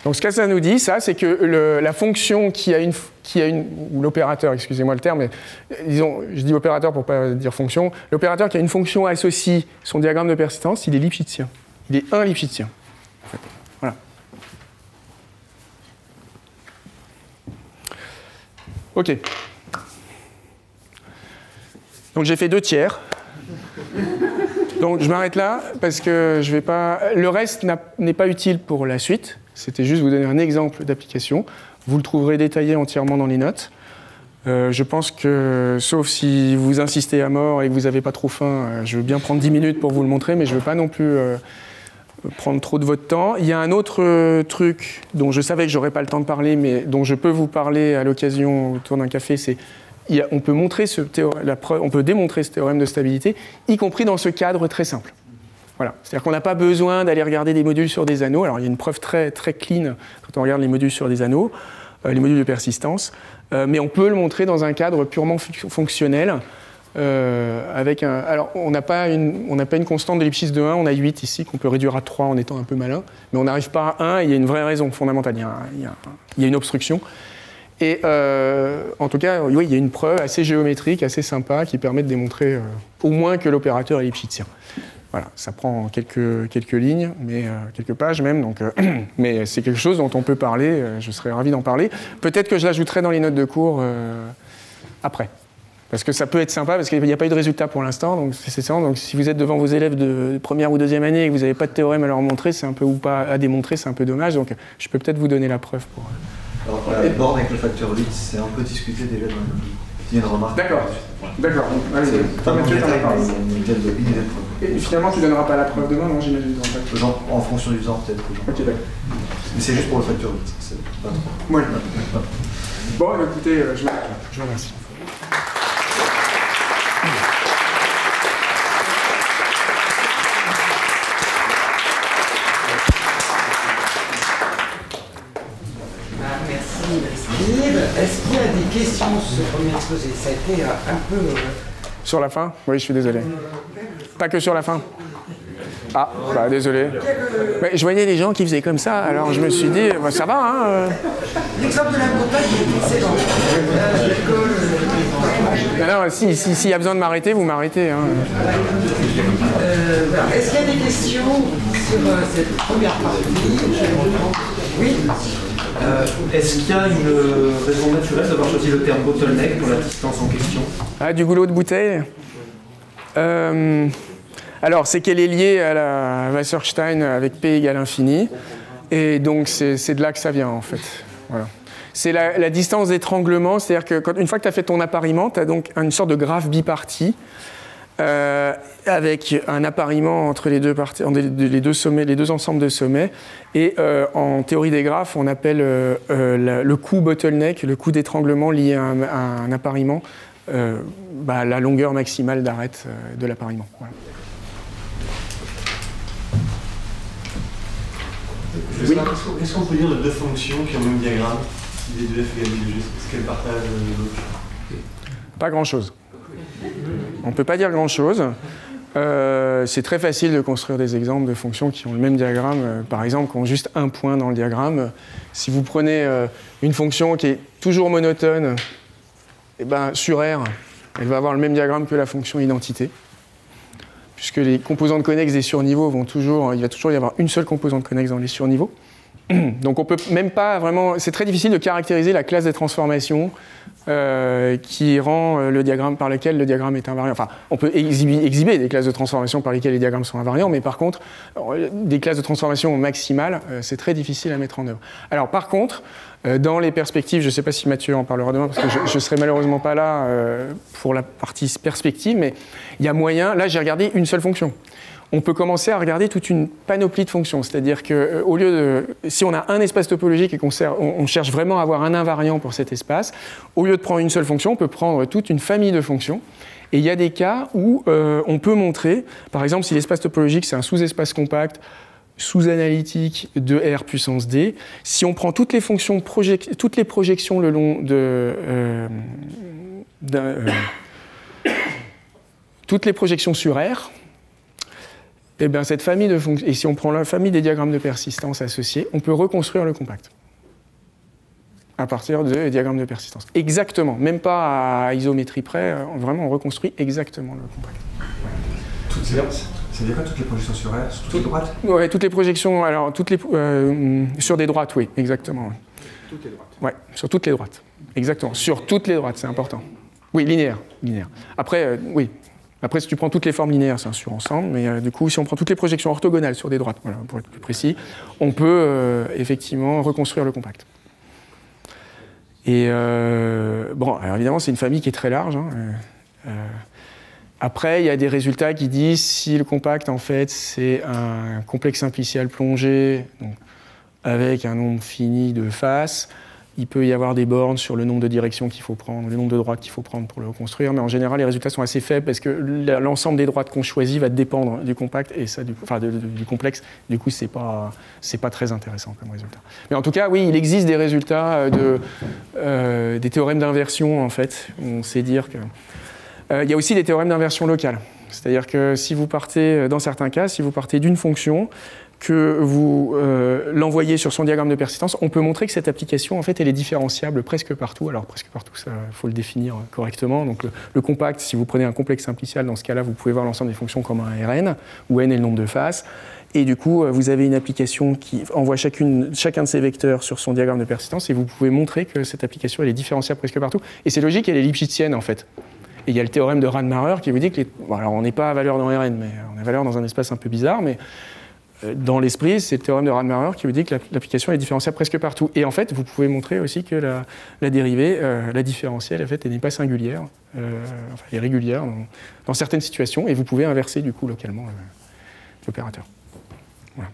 Speaker 1: Donc ce que ça nous dit, ça, c'est que la fonction qui a une ou l'opérateur, excusez-moi le terme, mais disons, je dis opérateur pour ne pas dire fonction, l'opérateur qui a une fonction associe son diagramme de persistance, il est Lipschitzien. Il est un Lipschitzien. En fait. Voilà. OK. Donc j'ai fait 2 tiers. Donc je m'arrête là parce que je vais pas. Le reste n'est pas utile pour la suite. C'était juste vous donner un exemple d'application. Vous le trouverez détaillé entièrement dans les notes. Je pense que, sauf si vous insistez à mort et que vous n'avez pas trop faim, je veux bien prendre 10 minutes pour vous le montrer, mais je ne veux pas non plus prendre trop de votre temps. Il y a un autre truc dont je savais que je n'aurais pas le temps de parler, mais dont je peux vous parler à l'occasion autour d'un café, c'est on peut démontrer ce théorème de stabilité, y compris dans ce cadre très simple. Voilà. C'est-à-dire qu'on n'a pas besoin d'aller regarder des modules sur des anneaux. Alors, il y a une preuve très, très clean quand on regarde les modules sur des anneaux, les modules de persistance, mais on peut le montrer dans un cadre purement fonctionnel. Alors, on n'a pas une constante de Lipschitz de 1, on a 8 ici, qu'on peut réduire à 3 en étant un peu malin, mais on n'arrive pas à 1, et il y a une vraie raison fondamentale, il y a une obstruction. Et en tout cas, oui, il y a une preuve assez géométrique, assez sympa, qui permet de démontrer au moins que l'opérateur est Lipschitzien. Voilà, ça prend quelques lignes, mais quelques pages même, donc, mais c'est quelque chose dont on peut parler, je serais ravi d'en parler. Peut-être que je l'ajouterai dans les notes de cours après. Parce que ça peut être sympa, parce qu'il n'y a pas eu de résultat pour l'instant, donc c'est ça. Donc si vous êtes devant vos élèves de première ou deuxième année et que vous n'avez pas de théorème à leur montrer, c'est un peu ou pas à démontrer, c'est un peu dommage. Donc je peux peut-être vous donner la preuve pour.
Speaker 2: Alors la borne avec le facteur 8, c'est un peu discuté déjà dans le. Il y a une remarque.
Speaker 1: D'accord. D'accord. Et finalement, tu ne donneras pas la preuve demain, non, j'imagine.
Speaker 2: En fonction du temps, peut-être.
Speaker 1: Ok, d'accord.
Speaker 2: Mais c'est juste pour le facteur 8. C'est pas trop.
Speaker 1: Oui. Bon, écoutez, je vous remercie.
Speaker 3: Est-ce qu'il y a des questions sur ce premier exposé? Ça a été un peu...
Speaker 1: Sur la fin? Oui, je suis désolé. Pas que sur la fin? Ah, bah désolé. Mais je voyais des gens qui faisaient comme ça, alors je me suis dit, bah, ça va, hein.
Speaker 3: L'exemple de la Bretagne est excellent.
Speaker 1: Alors, s'il y a besoin de m'arrêter, vous m'arrêtez. Hein.
Speaker 3: Est-ce qu'il y a des questions sur cette première partie? Oui.
Speaker 2: Est-ce qu'il y a une raison naturelle d'avoir choisi le terme bottleneck pour la distance en question?
Speaker 1: Ah, du goulot de bouteille. Alors, c'est qu'elle est liée à la Wasserstein avec P égale infini. Et donc, c'est de là que ça vient, en fait. Voilà. C'est la distance d'étranglement, c'est-à-dire qu'une fois que tu as fait ton appariement, tu as donc une sorte de graphe biparti avec un appariement entre les deux parties, les deux sommets, les deux ensembles de sommets. Et en théorie des graphes, on appelle le coût bottleneck, le coût d'étranglement lié à un appariement, la longueur maximale d'arête de l'appariement. Voilà.
Speaker 4: Oui. Est-ce qu'on peut dire de deux fonctions qui ont le même diagramme, d de f égale d de g? Est-ce qu'elles partagent l'autre?
Speaker 1: Pas grand-chose. On ne peut pas dire grand-chose. C'est très facile de construire des exemples de fonctions qui ont le même diagramme, par exemple, qui ont juste un point dans le diagramme. Si vous prenez une fonction qui est toujours monotone, eh ben, sur R, elle va avoir le même diagramme que la fonction identité. Puisque les composantes connexes des surniveaux il va toujours y avoir une seule composante connexe dans les surniveaux. Donc on peut même pas vraiment... C'est très difficile de caractériser la classe des transformations qui rend le diagramme par lequel le diagramme est invariant. Enfin, on peut exhiber des classes de transformation par lesquelles les diagrammes sont invariants, mais par contre, des classes de transformation maximales, c'est très difficile à mettre en œuvre. Alors par contre, dans les perspectives, je ne sais pas si Mathieu en parlera demain, parce que je ne serai malheureusement pas là pour la partie perspective, mais il y a moyen... Là, j'ai regardé une seule fonction. On peut commencer à regarder toute une panoplie de fonctions. C'est-à-dire que au lieu de, si on a un espace topologique et qu'on cherche vraiment à avoir un invariant pour cet espace, au lieu de prendre une seule fonction, on peut prendre toute une famille de fonctions. Et il y a des cas où on peut montrer, par exemple, si l'espace topologique c'est un sous-espace compact, sous-analytique de R puissance D, si on prend toutes les fonctions, toutes les projections le long de... toutes les projections sur R, et bien cette famille de fonctions, et si on prend la famille des diagrammes de persistance associés, on peut reconstruire le compact à partir des diagrammes de persistance. Exactement, même pas à isométrie près, vraiment on reconstruit exactement le compact.
Speaker 5: C'est-à-dire quoi, toutes les projections sur R, sur toutes les droites?
Speaker 1: Oui, toutes les projections, alors sur des droites, oui, exactement. Oui.
Speaker 5: Toutes les droites.
Speaker 1: Oui, sur toutes les droites, exactement. Sur toutes les droites, c'est important. Oui, linéaire. Après, oui. Après, si tu prends toutes les formes linéaires, c'est un sur-ensemble, mais du coup, si on prend toutes les projections orthogonales sur des droites, voilà, pour être plus précis, on peut effectivement reconstruire le compact. Et bon, alors évidemment, c'est une famille qui est très large. Après, il y a des résultats qui disent si le compact, en fait, c'est un complexe simplicial plongé, donc, avec un nombre fini de faces, il peut y avoir des bornes sur le nombre de directions qu'il faut prendre, le nombre de droites qu'il faut prendre pour le reconstruire, mais en général, les résultats sont assez faibles parce que l'ensemble des droites qu'on choisit va dépendre du compact et ça, du complexe. Du coup, c'est pas très intéressant comme résultat. Mais en tout cas, oui, il existe des résultats des théorèmes d'inversion, en fait. On sait dire que... il y a aussi des théorèmes d'inversion locale. C'est-à-dire que si vous partez, dans certains cas, si vous partez d'une fonction, que vous l'envoyez sur son diagramme de persistance, on peut montrer que cette application, en fait, elle est différenciable presque partout. Alors, presque partout, il faut le définir correctement. Donc, le compact, si vous prenez un complexe simplicial, dans ce cas-là, vous pouvez voir l'ensemble des fonctions comme un Rn, où n est le nombre de faces. Et du coup, vous avez une application qui envoie chacun de ces vecteurs sur son diagramme de persistance, et vous pouvez montrer que cette application, elle est différenciable presque partout. Et c'est logique, elle est lipschitzienne, en fait. Et il y a le théorème de Radmacher qui vous dit que bon, alors on n'est pas à valeur dans Rn, mais on est à valeur dans un espace un peu bizarre, mais dans l'esprit, c'est le théorème de Radmacher qui vous dit que l'application est différentiable presque partout. Et en fait, vous pouvez montrer aussi que la dérivée, la différentielle, en fait, elle n'est pas singulière, enfin, elle est régulière dans certaines situations, et vous pouvez inverser du coup localement l'opérateur. Voilà.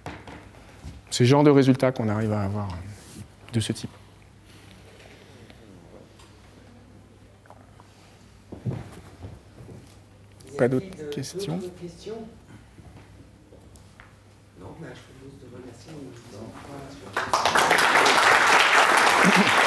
Speaker 1: C'est le genre de résultat qu'on arrive à avoir de ce type. Pas d'autres questions? Non, mais je vous remercie.